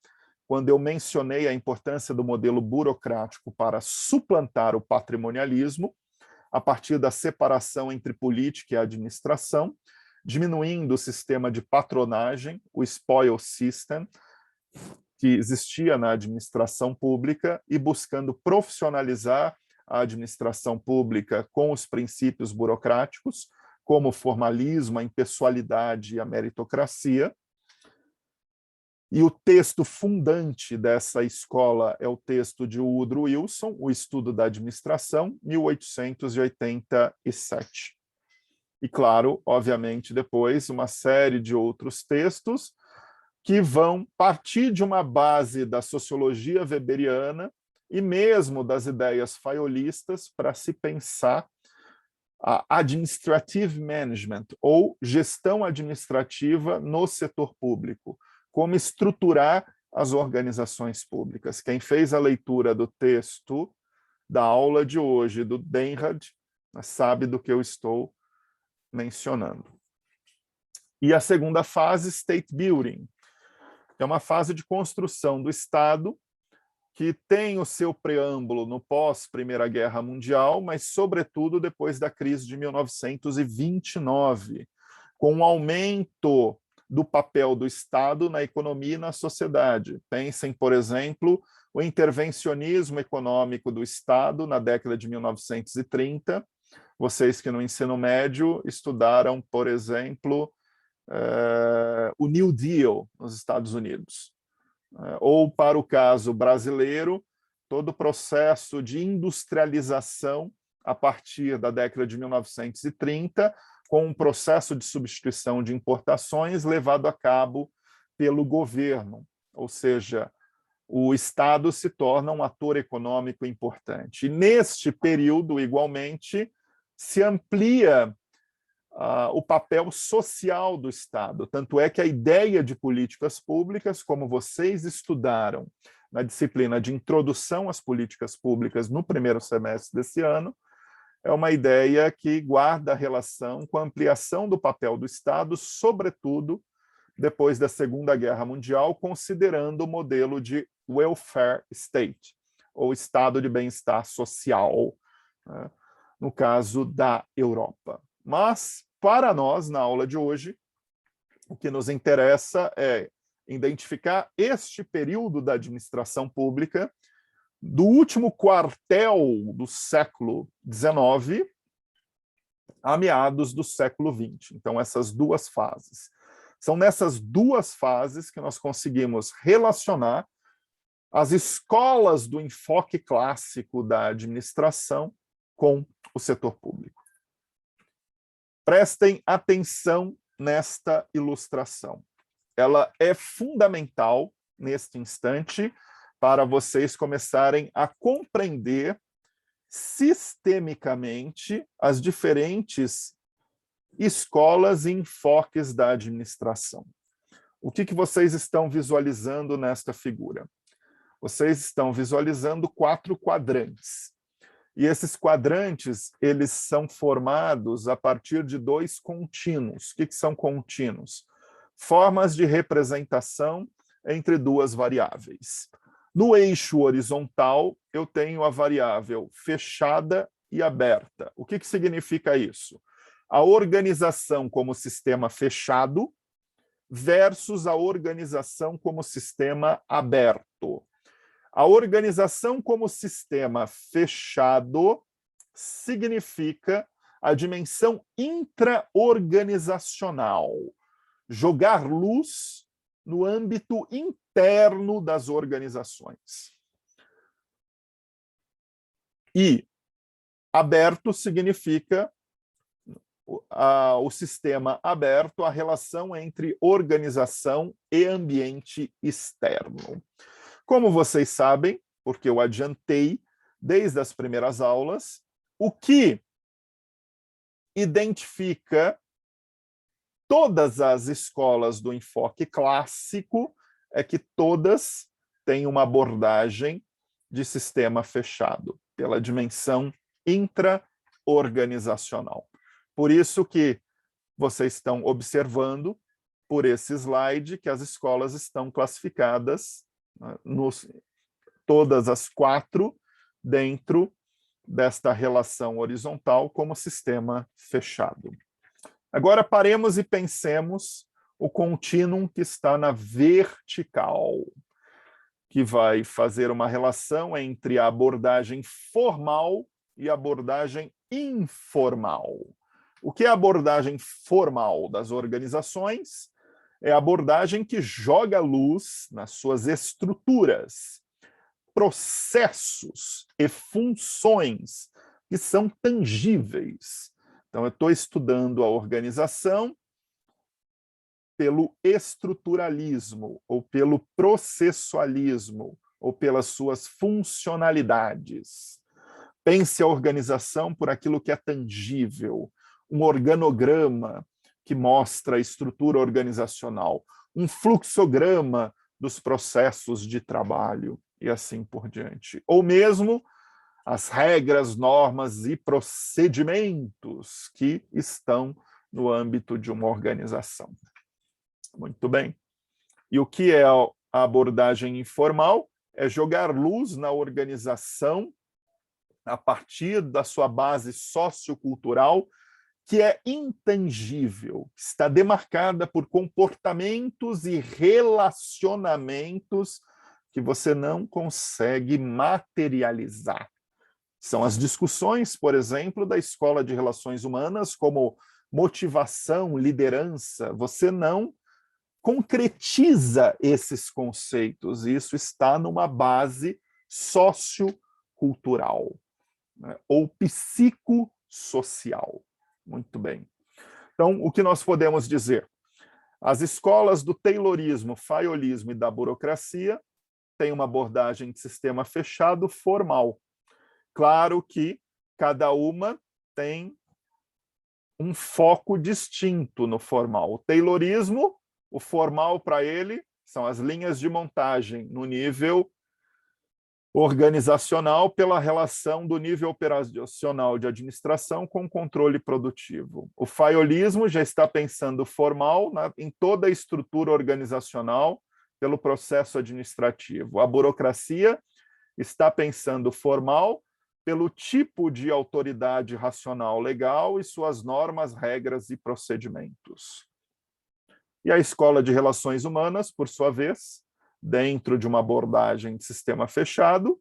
quando eu mencionei a importância do modelo burocrático para suplantar o patrimonialismo, a partir da separação entre política e administração, diminuindo o sistema de patronagem, o spoil system, que existia na administração pública, e buscando profissionalizar a administração pública com os princípios burocráticos, como o formalismo, a impessoalidade e a meritocracia. E o texto fundante dessa escola é o texto de Woodrow Wilson, O Estudo da Administração, 1887. E, claro, obviamente, depois, uma série de outros textos que vão partir de uma base da sociologia weberiana e mesmo das ideias fayolistas para se pensar a administrative management, ou gestão administrativa no setor público, como estruturar as organizações públicas. Quem fez a leitura do texto da aula de hoje, do Denhard, sabe do que eu estou mencionando. E a segunda fase, State Building, é uma fase de construção do Estado que tem o seu preâmbulo no pós-Primeira Guerra Mundial, mas, sobretudo, depois da crise de 1929, com um aumento do papel do Estado na economia e na sociedade. Pensem, por exemplo, o intervencionismo econômico do Estado na década de 1930. Vocês que no ensino médio estudaram, por exemplo, o New Deal nos Estados Unidos. Ou, para o caso brasileiro, todo o processo de industrialização a partir da década de 1930, com um processo de substituição de importações levado a cabo pelo governo, ou seja, o Estado se torna um ator econômico importante. E neste período, igualmente, se amplia o papel social do Estado. Tanto é que a ideia de políticas públicas, como vocês estudaram na disciplina de Introdução às Políticas Públicas no primeiro semestre desse ano, é uma ideia que guarda relação com a ampliação do papel do Estado, sobretudo depois da Segunda Guerra Mundial, considerando o modelo de welfare state, ou Estado de bem-estar social, né, no caso da Europa. Mas, para nós, na aula de hoje, o que nos interessa é identificar este período da administração pública do último quartel do século XIX a meados do século XX. Então, essas duas fases. São nessas duas fases que nós conseguimos relacionar as escolas do enfoque clássico da administração com o setor público. Prestem atenção nesta ilustração. Ela é fundamental, neste instante, para vocês começarem a compreender sistemicamente as diferentes escolas e enfoques da administração. O que vocês estão visualizando nesta figura? Vocês estão visualizando 4 quadrantes. E esses quadrantes, eles são formados a partir de 2 contínuos. O que são contínuos? Formas de representação entre 2 variáveis. No eixo horizontal, eu tenho a variável fechada e aberta. O que significa isso? A organização como sistema fechado versus a organização como sistema aberto. A organização como sistema fechado significa a dimensão intraorganizacional, jogar luz no âmbito interno das organizações. E aberto significa o sistema aberto, a relação entre organização e ambiente externo. Como vocês sabem, porque eu adiantei desde as primeiras aulas, o que identifica todas as escolas do enfoque clássico é que todas têm uma abordagem de sistema fechado, pela dimensão intra-organizacional. Por isso que vocês estão observando, por esse slide, que as escolas estão classificadas, todas as 4, dentro desta relação horizontal como sistema fechado. Agora paremos e pensemos o contínuo que está na vertical, que vai fazer uma relação entre a abordagem formal e a abordagem informal. O que é a abordagem formal das organizações? É a abordagem que joga luz nas suas estruturas, processos e funções que são tangíveis. Então, eu estou estudando a organização pelo estruturalismo, ou pelo processualismo, ou pelas suas funcionalidades. Pense a organização por aquilo que é tangível, um organograma que mostra a estrutura organizacional, um fluxograma dos processos de trabalho, e assim por diante. Ou mesmo as regras, normas e procedimentos que estão no âmbito de uma organização. Muito bem. E o que é a abordagem informal? É jogar luz na organização a partir da sua base sociocultural, que é intangível, está demarcada por comportamentos e relacionamentos que você não consegue materializar. São as discussões, por exemplo, da Escola de Relações Humanas, como motivação, liderança. Você não concretiza esses conceitos. Isso está numa base sociocultural, né, ou psicossocial. Muito bem. Então, o que nós podemos dizer? As escolas do Taylorismo, Fayolismo e da burocracia têm uma abordagem de sistema fechado formal. Claro que cada uma tem um foco distinto no formal. O Taylorismo, o formal para ele são as linhas de montagem no nível organizacional pela relação do nível operacional de administração com o controle produtivo. O fayolismo já está pensando formal em toda a estrutura organizacional pelo processo administrativo. A burocracia está pensando formal pelo tipo de autoridade racional legal e suas normas, regras e procedimentos. E a Escola de Relações Humanas, por sua vez, dentro de uma abordagem de sistema fechado,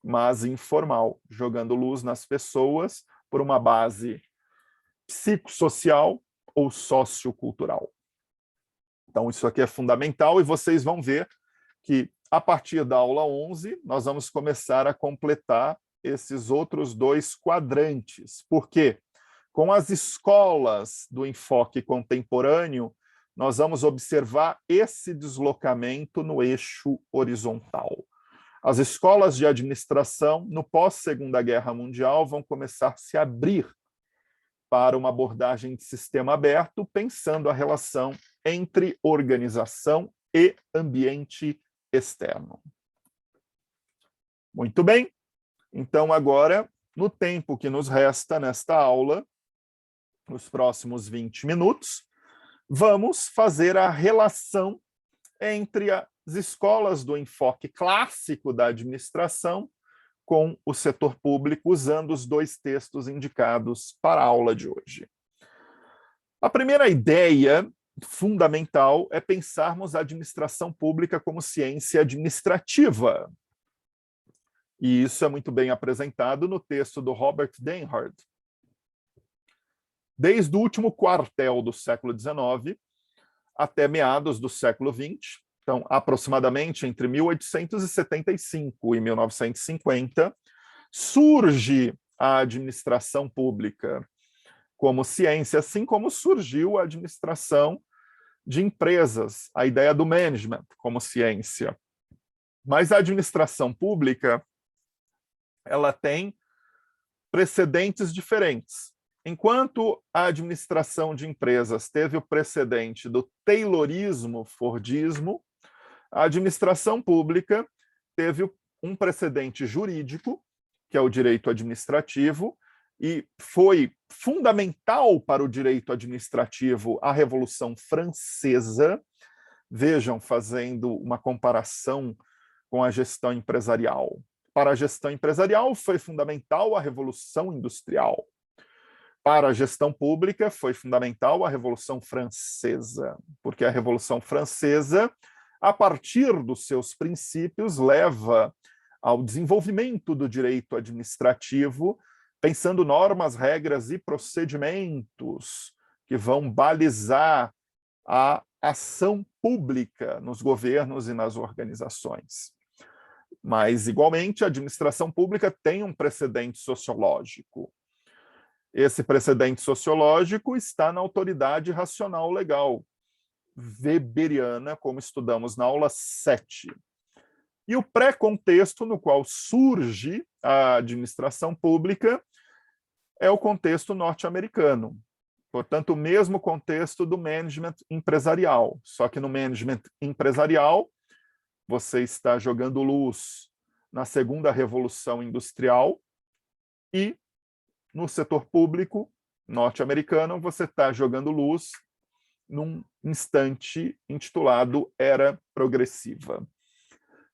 mas informal, jogando luz nas pessoas por uma base psicossocial ou sociocultural. Então, isso aqui é fundamental e vocês vão ver que, a partir da aula 11, nós vamos começar a completar esses outros dois quadrantes. Por quê? Com as escolas do enfoque contemporâneo, nós vamos observar esse deslocamento no eixo horizontal. As escolas de administração, no pós-Segunda Guerra Mundial, vão começar a se abrir para uma abordagem de sistema aberto, pensando a relação entre organização e ambiente externo. Muito bem. Então, agora, no tempo que nos resta nesta aula, nos próximos 20 minutos, vamos fazer a relação entre as escolas do enfoque clássico da administração com o setor público, usando os dois textos indicados para a aula de hoje. A primeira ideia fundamental é pensarmos a administração pública como ciência administrativa. E isso é muito bem apresentado no texto do Robert Denhard. Desde o último quartel do século XIX até meados do século XX, então, aproximadamente entre 1875 e 1950, surge a administração pública como ciência, assim como surgiu a administração de empresas, a ideia do management como ciência. Mas a administração pública, ela tem precedentes diferentes. Enquanto a administração de empresas teve o precedente do Taylorismo, Fordismo, a administração pública teve um precedente jurídico, que é o direito administrativo, e foi fundamental para o direito administrativo a Revolução Francesa. Vejam, fazendo uma comparação com a gestão empresarial. Para a gestão empresarial, foi fundamental a Revolução Industrial. Para a gestão pública, foi fundamental a Revolução Francesa, porque a Revolução Francesa, a partir dos seus princípios, leva ao desenvolvimento do direito administrativo, pensando normas, regras e procedimentos que vão balizar a ação pública nos governos e nas organizações. Mas, igualmente, a administração pública tem um precedente sociológico. Esse precedente sociológico está na autoridade racional legal, weberiana, como estudamos na aula 7. E o pré-contexto no qual surge a administração pública é o contexto norte-americano. Portanto, o mesmo contexto do management empresarial. Só que no management empresarial, você está jogando luz na segunda revolução industrial e no setor público norte-americano, você está jogando luz num instante intitulado Era Progressiva.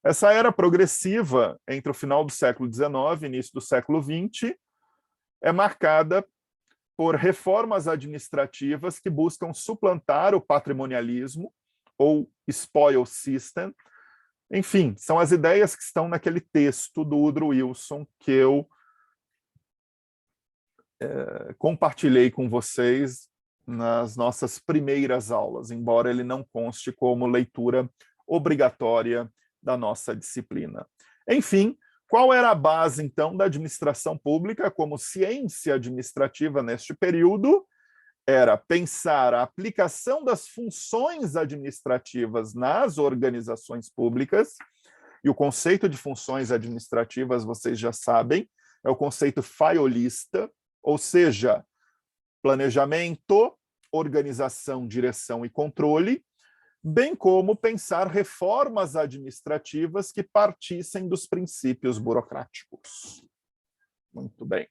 Essa era progressiva, entre o final do século XIX e início do século XX, é marcada por reformas administrativas que buscam suplantar o patrimonialismo ou spoil system. Enfim, são as ideias que estão naquele texto do Woodrow Wilson que eu compartilhei com vocês nas nossas primeiras aulas, embora ele não conste como leitura obrigatória da nossa disciplina. Enfim, qual era a base, então, da administração pública como ciência administrativa neste período? Era pensar a aplicação das funções administrativas nas organizações públicas, e o conceito de funções administrativas, vocês já sabem, é o conceito faiolista, ou seja, planejamento, organização, direção e controle, bem como pensar reformas administrativas que partissem dos princípios burocráticos. Muito bem.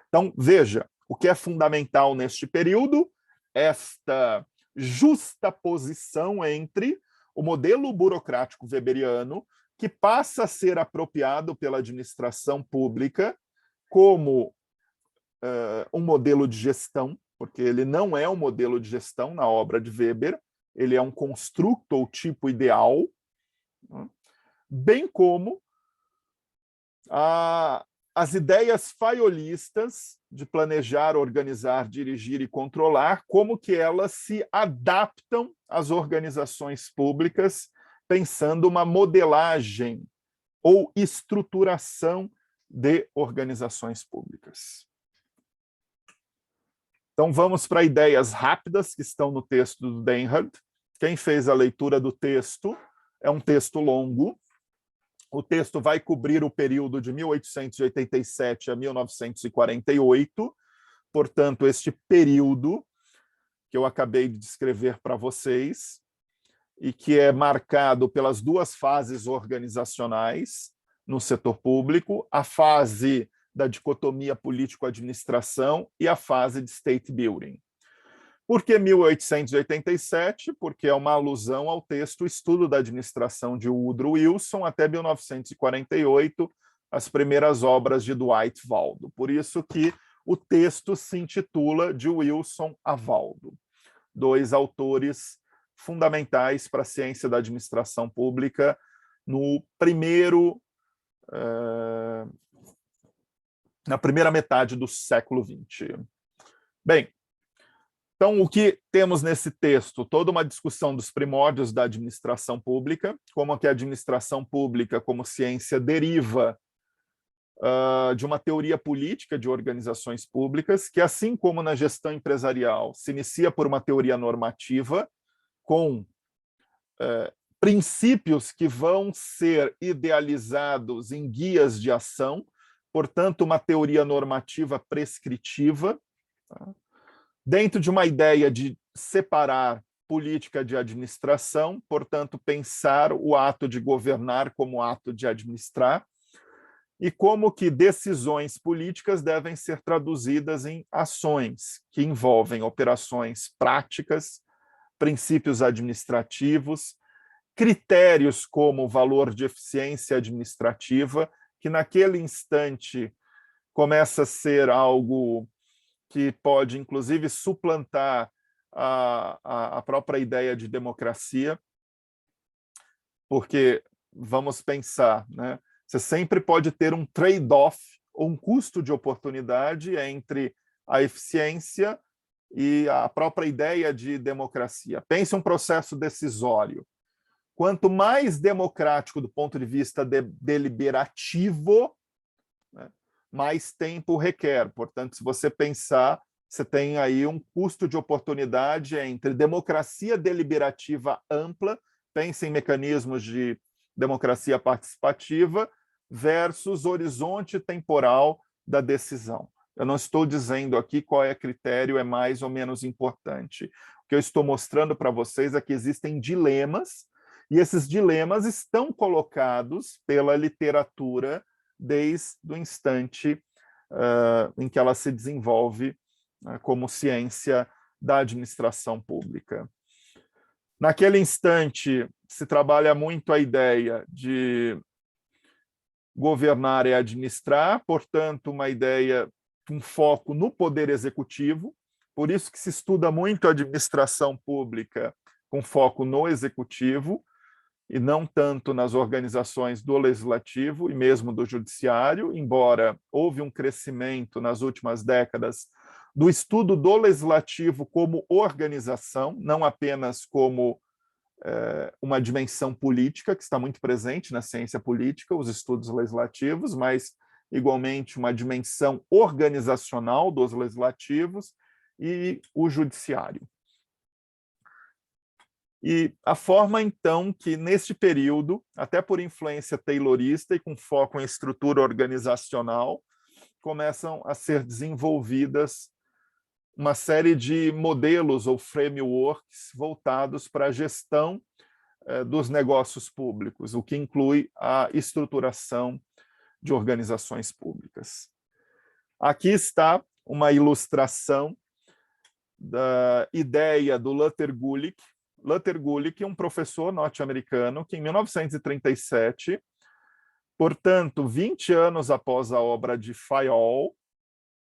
Então, veja, o que é fundamental neste período? Esta justaposição entre o modelo burocrático weberiano, que passa a ser apropriado pela administração pública como um modelo de gestão, porque ele não é um modelo de gestão na obra de Weber, ele é um construto ou tipo ideal, bem como as ideias faiolistas de planejar, organizar, dirigir e controlar, como que elas se adaptam às organizações públicas, pensando uma modelagem ou estruturação de organizações públicas. Então, vamos para ideias rápidas que estão no texto do Denhard. Quem fez a leitura do texto é um texto longo. O texto vai cobrir o período de 1887 a 1948. Portanto, este período que eu acabei de descrever para vocês e que é marcado pelas duas fases organizacionais no setor público, a fase da dicotomia político-administração e a fase de state building. Por que 1887? Porque é uma alusão ao texto Estudo da Administração de Woodrow Wilson até 1948, as primeiras obras de Dwight Waldo. Por isso que o texto se intitula De Wilson a Waldo. Dois autores fundamentais para a ciência da administração pública na primeira metade do século XX. Bem, então, o que temos nesse texto? Toda uma discussão dos primórdios da administração pública, como que a administração pública como ciência deriva de uma teoria política de organizações públicas, que, assim como na gestão empresarial, se inicia por uma teoria normativa, com princípios que vão ser idealizados em guias de ação, portanto, uma teoria normativa prescritiva, tá? Dentro de uma ideia de separar política de administração, portanto, pensar o ato de governar como ato de administrar, e como que decisões políticas devem ser traduzidas em ações que envolvem operações práticas, princípios administrativos, critérios como valor de eficiência administrativa, que naquele instante começa a ser algo que pode, inclusive, suplantar a própria ideia de democracia, porque, vamos pensar, né, você sempre pode ter um trade-off, ou um custo de oportunidade entre a eficiência e a própria ideia de democracia. Pense um processo decisório. Quanto mais democrático do ponto de vista deliberativo, né, mais tempo requer. Portanto, se você pensar, você tem aí um custo de oportunidade entre democracia deliberativa ampla, pense em mecanismos de democracia participativa, versus horizonte temporal da decisão. Eu não estou dizendo aqui qual é o critério é mais ou menos importante. O que eu estou mostrando para vocês é que existem dilemas, e esses dilemas estão colocados pela literatura desde o instante em que ela se desenvolve como ciência da administração pública. Naquele instante, se trabalha muito a ideia de governar e administrar, portanto, uma ideia com foco no poder executivo, por isso que se estuda muito a administração pública com foco no executivo, e não tanto nas organizações do legislativo e mesmo do judiciário, embora houve um crescimento nas últimas décadas do estudo do legislativo como organização, não apenas como uma dimensão política, que está muito presente na ciência política, os estudos legislativos, mas igualmente uma dimensão organizacional dos legislativos e o judiciário. E a forma, então, que neste período, até por influência taylorista e com foco em estrutura organizacional, começam a ser desenvolvidas uma série de modelos ou frameworks voltados para a gestão dos negócios públicos, o que inclui a estruturação de organizações públicas. Aqui está uma ilustração da ideia do Luther Gulick. Luther Gulick é um professor norte-americano que, em 1937, portanto, 20 anos após a obra de Fayol,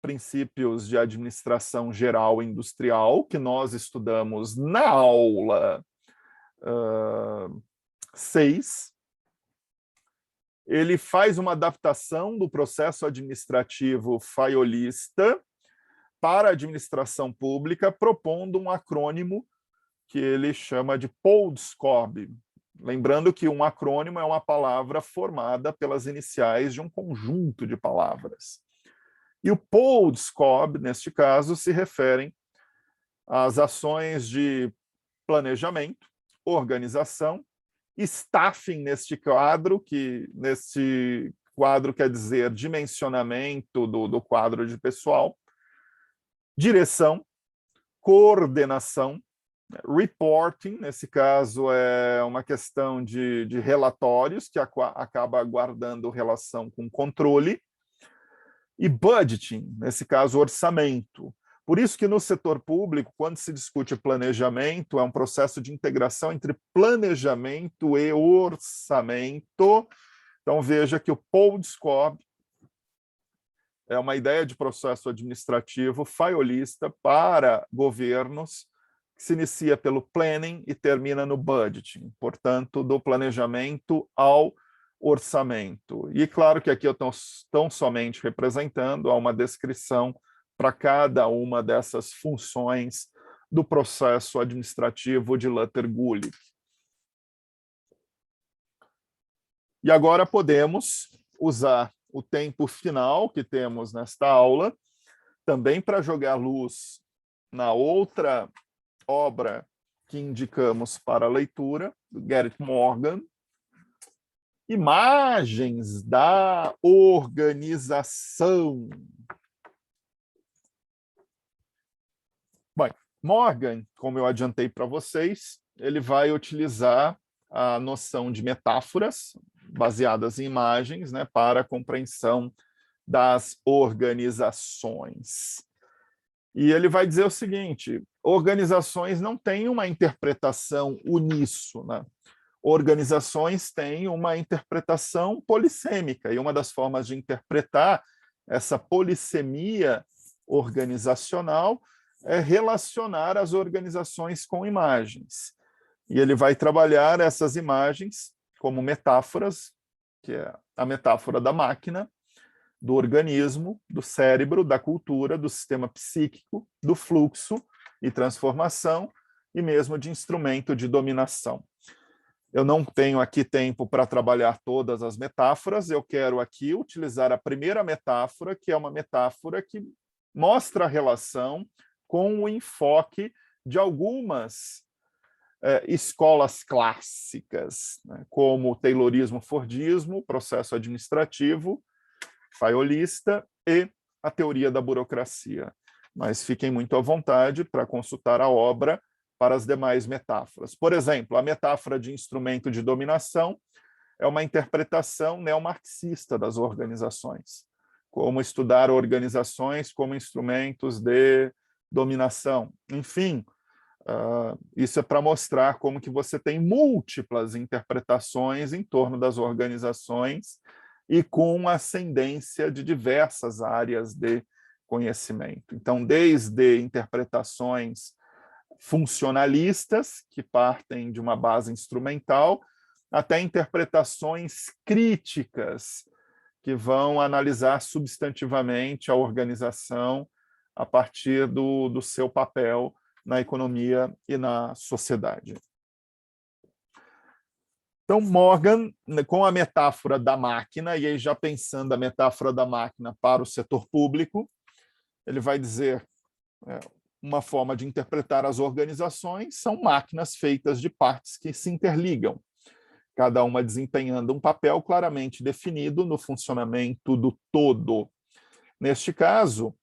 Princípios de Administração Geral e Industrial, que nós estudamos na aula 6, ele faz uma adaptação do processo administrativo fayolista para a administração pública, propondo um acrônimo que ele chama de POLSCOB. Lembrando que um acrônimo é uma palavra formada pelas iniciais de um conjunto de palavras. E o POLSCOB, neste caso, se referem às ações de planejamento, organização, staffing neste quadro, que neste quadro quer dizer dimensionamento do quadro de pessoal, direção, coordenação, reporting, nesse caso é uma questão de relatórios, que acaba guardando relação com controle, e budgeting, nesse caso orçamento. Por isso que no setor público, quando se discute planejamento, é um processo de integração entre planejamento e orçamento. Então veja que o POLSCOB é uma ideia de processo administrativo fayolista para governos, que se inicia pelo planning e termina no budgeting, portanto, do planejamento ao orçamento. E claro que aqui eu estou somente representando, há uma descrição para cada uma dessas funções do processo administrativo de Luther Gulick. E agora podemos usar o tempo final que temos nesta aula também para jogar luz na outra obra que indicamos para a leitura, do Garrett Morgan, Imagens da Organização. Bom, Morgan, como eu adiantei para vocês, ele vai utilizar a noção de metáforas baseadas em imagens, né, para a compreensão das organizações. E ele vai dizer o seguinte: organizações não têm uma interpretação uníssona. Organizações têm uma interpretação polissêmica, e uma das formas de interpretar essa polissemia organizacional é relacionar as organizações com imagens. E ele vai trabalhar essas imagens como metáforas, que é a metáfora da máquina, do organismo, do cérebro, da cultura, do sistema psíquico, do fluxo e transformação, e mesmo de instrumento de dominação. Eu não tenho aqui tempo para trabalhar todas as metáforas, eu quero aqui utilizar a primeira metáfora, que é uma metáfora que mostra a relação com o enfoque de algumas escolas clássicas, né, como o taylorismo-fordismo, processo administrativo, fayolista e a teoria da burocracia. Mas fiquem muito à vontade para consultar a obra para as demais metáforas. Por exemplo, a metáfora de instrumento de dominação é uma interpretação neomarxista das organizações, como estudar organizações como instrumentos de dominação. Enfim, isso é para mostrar como que você tem múltiplas interpretações em torno das organizações e com ascendência de diversas áreas de conhecimento. Então, desde interpretações funcionalistas, que partem de uma base instrumental, até interpretações críticas, que vão analisar substantivamente a organização a partir do seu papel na economia e na sociedade. Então, Morgan, com a metáfora da máquina, e aí já pensando a metáfora da máquina para o setor público, ele vai dizer uma forma de interpretar as organizações são máquinas feitas de partes que se interligam, cada uma desempenhando um papel claramente definido no funcionamento do todo. Neste caso,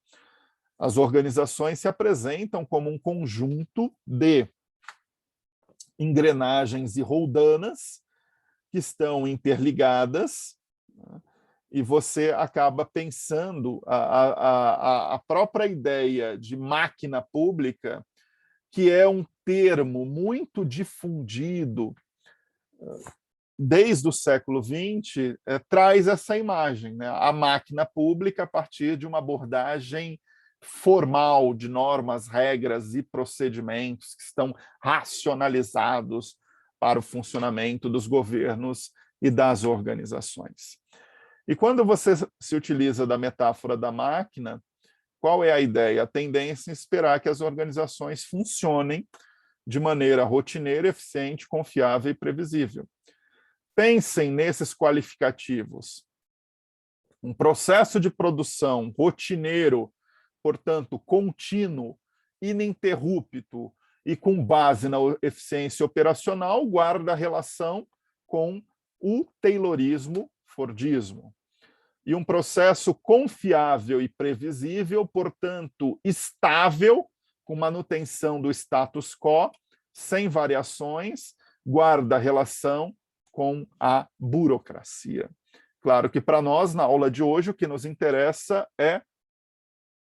as organizações se apresentam como um conjunto de engrenagens e roldanas que estão interligadas, né, e você acaba pensando a própria ideia de máquina pública, que é um termo muito difundido desde o século XX, traz essa imagem, né? A máquina pública a partir de uma abordagem formal de normas, regras e procedimentos que estão racionalizados para o funcionamento dos governos e das organizações. E quando você se utiliza da metáfora da máquina, qual é a ideia? A tendência é esperar que as organizações funcionem de maneira rotineira, eficiente, confiável e previsível. Pensem nesses qualificativos. Um processo de produção rotineiro, portanto, contínuo, ininterrupto e com base na eficiência operacional, guarda relação com o taylorismo, fordismo. E um processo confiável e previsível, portanto, estável, com manutenção do status quo, sem variações, guarda relação com a burocracia. Claro que para nós, na aula de hoje, o que nos interessa é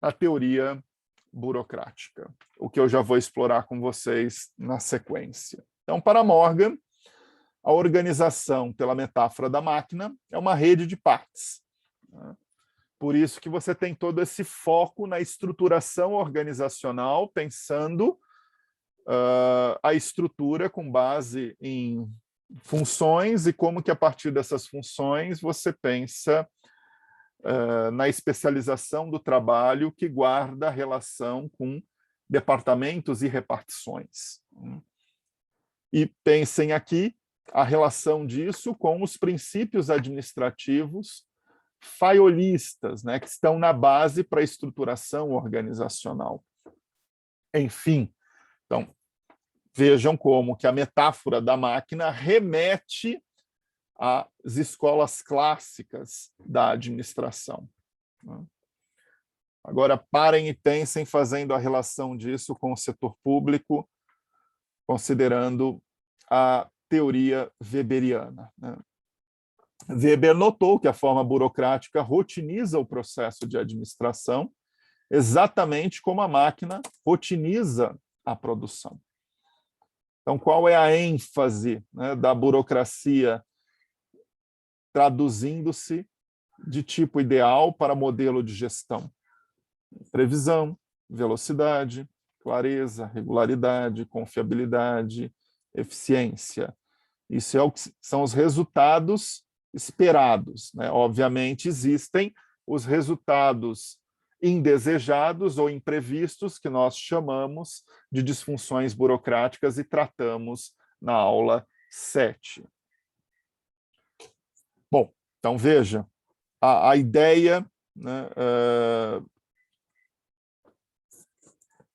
a teoria burocrática, o que eu já vou explorar com vocês na sequência. Então, para Morgan, a organização, pela metáfora da máquina, é uma rede de partes. Por isso que você tem todo esse foco na estruturação organizacional, pensando a estrutura com base em funções e como que a partir dessas funções você pensa na especialização do trabalho que guarda relação com departamentos e repartições. E pensem aqui a relação disso com os princípios administrativos faiolistas, né, que estão na base para a estruturação organizacional. Enfim, então, vejam como que a metáfora da máquina remete às escolas clássicas da administração. Agora, parem e pensem fazendo a relação disso com o setor público, considerando a teoria weberiana, né? Weber notou que a forma burocrática rotiniza o processo de administração, exatamente como a máquina rotiniza a produção. Então, qual é a ênfase, né, da burocracia traduzindo-se de tipo ideal para modelo de gestão? Previsão, velocidade, clareza, regularidade, confiabilidade, eficiência. Isso são os resultados esperados, né? Obviamente, existem os resultados indesejados ou imprevistos, que nós chamamos de disfunções burocráticas e tratamos na aula 7. Bom, então veja, a ideia, né,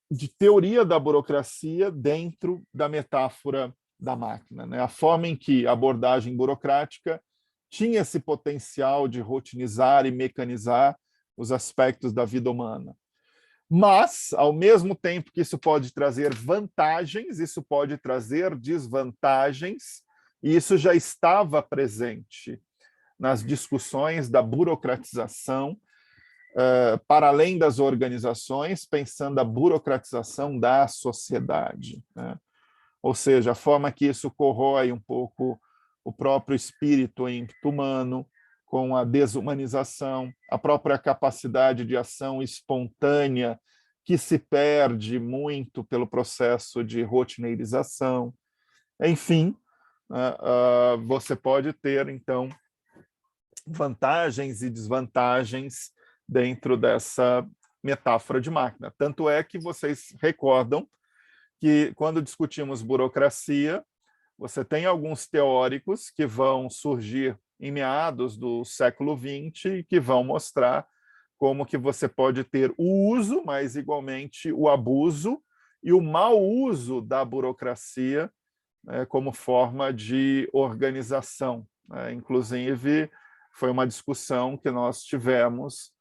de teoria da burocracia dentro da metáfora da máquina, né? A forma em que a abordagem burocrática tinha esse potencial de rotinizar e mecanizar os aspectos da vida humana. Mas, ao mesmo tempo que isso pode trazer vantagens, isso pode trazer desvantagens, e isso já estava presente nas discussões da burocratização para além das organizações, pensando a burocratização da sociedade, né? Ou seja, a forma que isso corrói um pouco o próprio espírito e ímpeto humano, com a desumanização, a própria capacidade de ação espontânea, que se perde muito pelo processo de rotineirização. Enfim, você pode ter, então, vantagens e desvantagens dentro dessa metáfora de máquina. Tanto é que vocês recordam que, quando discutimos burocracia, você tem alguns teóricos que vão surgir em meados do século XX e que vão mostrar como que você pode ter o uso, mas igualmente o abuso e o mau uso da burocracia, né, como forma de organização, né? Inclusive, foi uma discussão que nós tivemos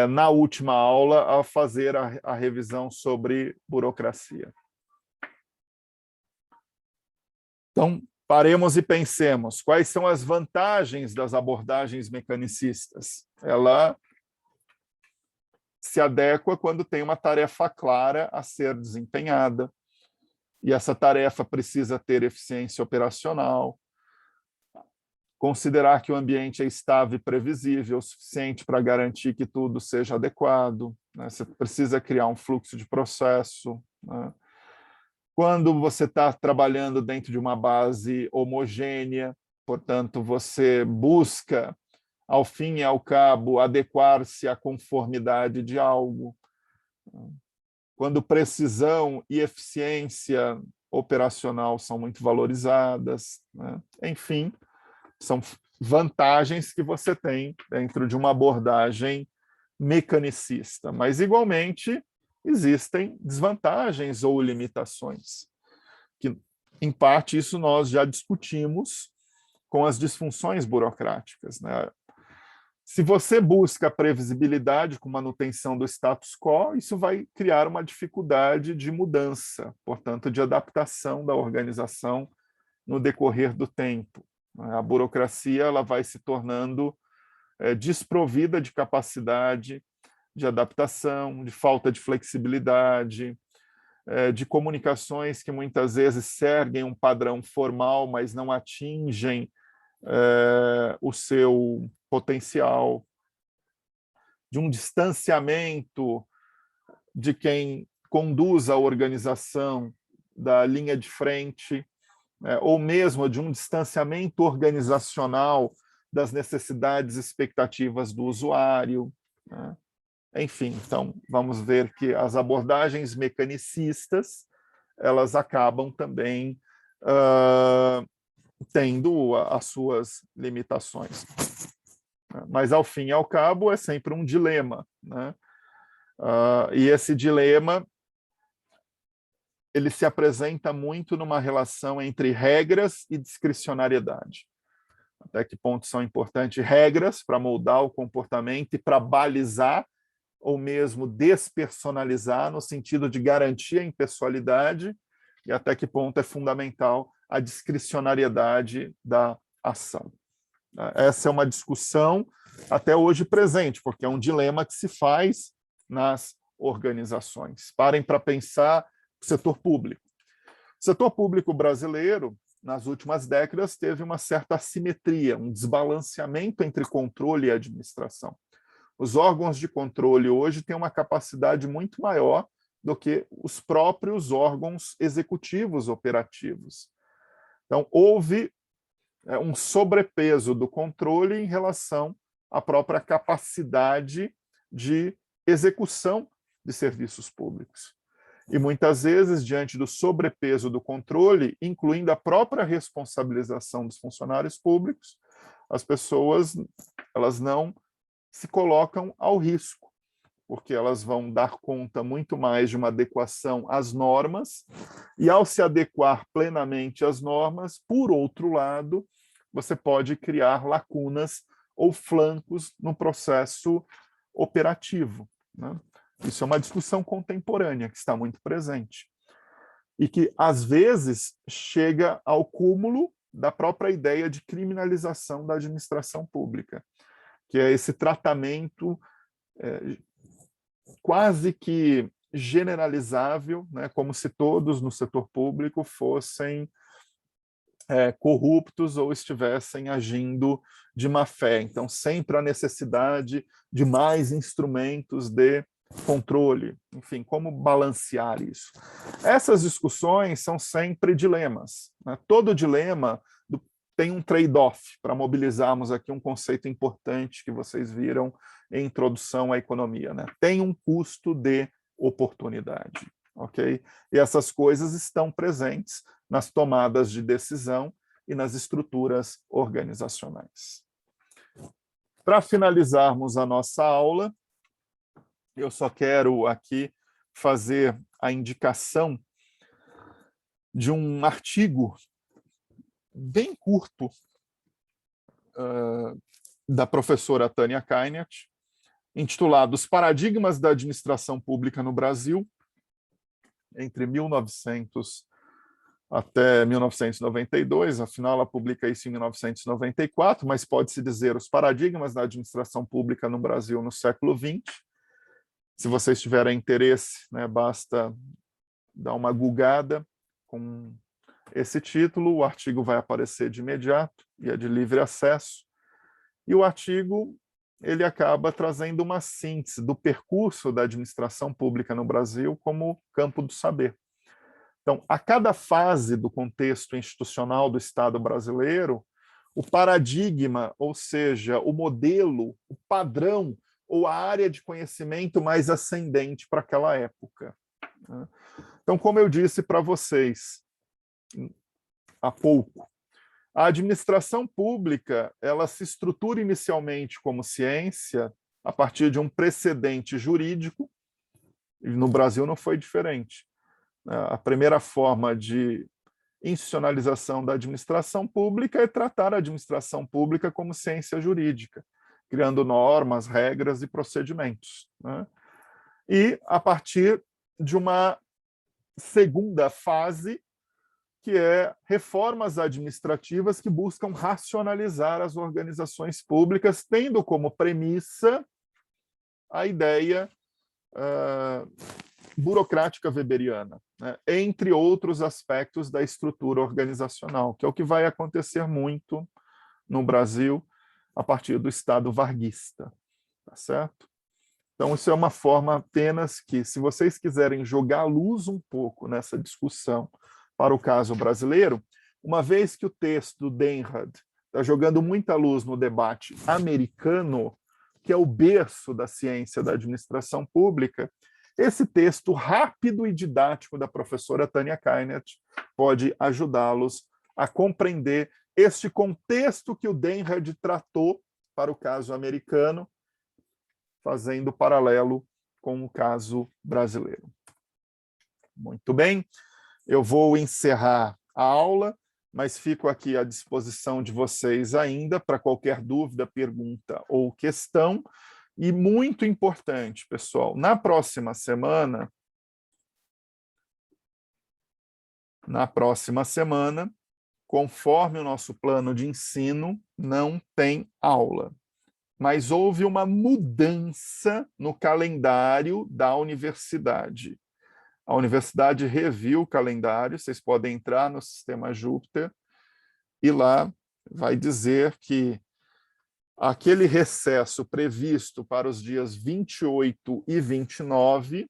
na última aula ao fazer a revisão sobre burocracia. Então, paremos e pensemos, quais são as vantagens das abordagens mecanicistas? Ela se adequa quando tem uma tarefa clara a ser desempenhada, e essa tarefa precisa ter eficiência operacional, considerar que o ambiente é estável e previsível o suficiente para garantir que tudo seja adequado, né? Você precisa criar um fluxo de processo, né? Quando você está trabalhando dentro de uma base homogênea, portanto, você busca, ao fim e ao cabo, adequar-se à conformidade de algo. Quando precisão e eficiência operacional são muito valorizadas, né? Enfim, são vantagens que você tem dentro de uma abordagem mecanicista, mas, igualmente, existem desvantagens ou limitações, que, em parte, isso nós já discutimos com as disfunções burocráticas, né? Se você busca previsibilidade com manutenção do status quo, isso vai criar uma dificuldade de mudança, portanto, de adaptação da organização no decorrer do tempo. A burocracia ela vai se tornando desprovida de capacidade de adaptação, de falta de flexibilidade, de comunicações que muitas vezes seguem um padrão formal, mas não atingem o seu potencial, de um distanciamento de quem conduz a organização da linha de frente, ou mesmo de um distanciamento organizacional das necessidades e expectativas do usuário, né? Enfim, então, vamos ver que as abordagens mecanicistas, elas acabam também tendo as suas limitações. Mas, ao fim e ao cabo, é sempre um dilema, né? E esse dilema ele se apresenta muito numa relação entre regras e discricionariedade. Até que ponto são importantes regras para moldar o comportamento e para balizar ou mesmo despersonalizar, no sentido de garantir a impessoalidade, e até que ponto é fundamental a discricionariedade da ação. Essa é uma discussão até hoje presente, porque é um dilema que se faz nas organizações. Parem para pensar o setor público. O setor público brasileiro, nas últimas décadas, teve uma certa assimetria, um desbalanceamento entre controle e administração. Os órgãos de controle hoje têm uma capacidade muito maior do que os próprios órgãos executivos operativos. Então, houve um sobrepeso do controle em relação à própria capacidade de execução de serviços públicos. E, muitas vezes, diante do sobrepeso do controle, incluindo a própria responsabilização dos funcionários públicos, as pessoas elas não se colocam ao risco, porque elas vão dar conta muito mais de uma adequação às normas, e, ao se adequar plenamente às normas, por outro lado, você pode criar lacunas ou flancos no processo operativo, né? Isso é uma discussão contemporânea que está muito presente e que, às vezes, chega ao cúmulo da própria ideia de criminalização da administração pública, que é esse tratamento quase que generalizável, né, como se todos no setor público fossem corruptos ou estivessem agindo de má fé. Então, sempre a necessidade de mais instrumentos de controle, enfim, como balancear isso. Essas discussões são sempre dilemas, né? Todo dilema tem um trade-off, para mobilizarmos aqui um conceito importante que vocês viram em introdução à economia, né? Tem um custo de oportunidade, ok? E essas coisas estão presentes nas tomadas de decisão e nas estruturas organizacionais. Para finalizarmos a nossa aula, eu só quero aqui fazer a indicação de um artigo bem curto da professora Tânia Kainert, intitulado Os Paradigmas da Administração Pública no Brasil, entre 1900 até 1992, afinal ela publica isso em 1994, mas pode-se dizer Os Paradigmas da Administração Pública no Brasil no século XX. Se vocês tiverem interesse, né, basta dar uma googada com esse título, o artigo vai aparecer de imediato e é de livre acesso. E o artigo ele acaba trazendo uma síntese do percurso da administração pública no Brasil como campo do saber. Então, a cada fase do contexto institucional do Estado brasileiro, o paradigma, ou seja, o modelo, o padrão ou a área de conhecimento mais ascendente para aquela época. Então, como eu disse para vocês há pouco, a administração pública ela se estrutura inicialmente como ciência a partir de um precedente jurídico, e no Brasil não foi diferente. A primeira forma de institucionalização da administração pública é tratar a administração pública como ciência jurídica, criando normas, regras e procedimentos, né? E a partir de uma segunda fase, que é reformas administrativas que buscam racionalizar as organizações públicas, tendo como premissa a ideia burocrática weberiana, né, entre outros aspectos da estrutura organizacional, que é o que vai acontecer muito no Brasil a partir do Estado varguista, tá certo? Então, isso é uma forma apenas que, se vocês quiserem jogar luz um pouco nessa discussão para o caso brasileiro, uma vez que o texto do Denhard está jogando muita luz no debate americano, que é o berço da ciência da administração pública, esse texto rápido e didático da professora Tânia Kainert pode ajudá-los a compreender este contexto que o Denhard tratou para o caso americano, fazendo paralelo com o caso brasileiro. Muito bem, eu vou encerrar a aula, mas fico aqui à disposição de vocês ainda para qualquer dúvida, pergunta ou questão. E muito importante, pessoal, na próxima semana, conforme o nosso plano de ensino, não tem aula. Mas houve uma mudança no calendário da universidade. A universidade reviu o calendário, vocês podem entrar no sistema Júpiter, e lá vai dizer que aquele recesso previsto para os dias 28 e 29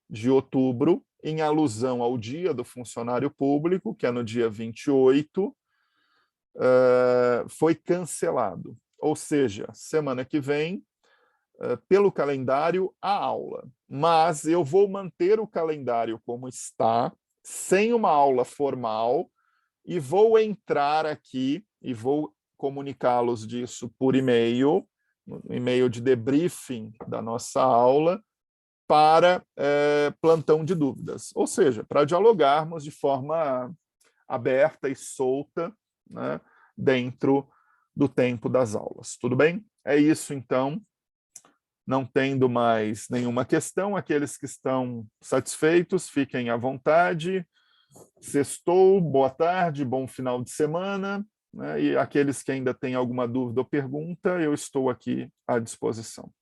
de outubro, em alusão ao Dia do Funcionário Público, que é no dia 28, foi cancelado. Ou seja, semana que vem, pelo calendário, há aula. Mas eu vou manter o calendário como está, sem uma aula formal, e vou entrar aqui e vou comunicá-los disso por e-mail, no e-mail de debriefing da nossa aula, para plantão de dúvidas. Ou seja, para dialogarmos de forma aberta e solta, né, dentro do tempo das aulas. Tudo bem? É isso, então. Não tendo mais nenhuma questão, aqueles que estão satisfeitos, fiquem à vontade. Sextou, boa tarde, bom final de semana, né? E aqueles que ainda têm alguma dúvida ou pergunta, eu estou aqui à disposição.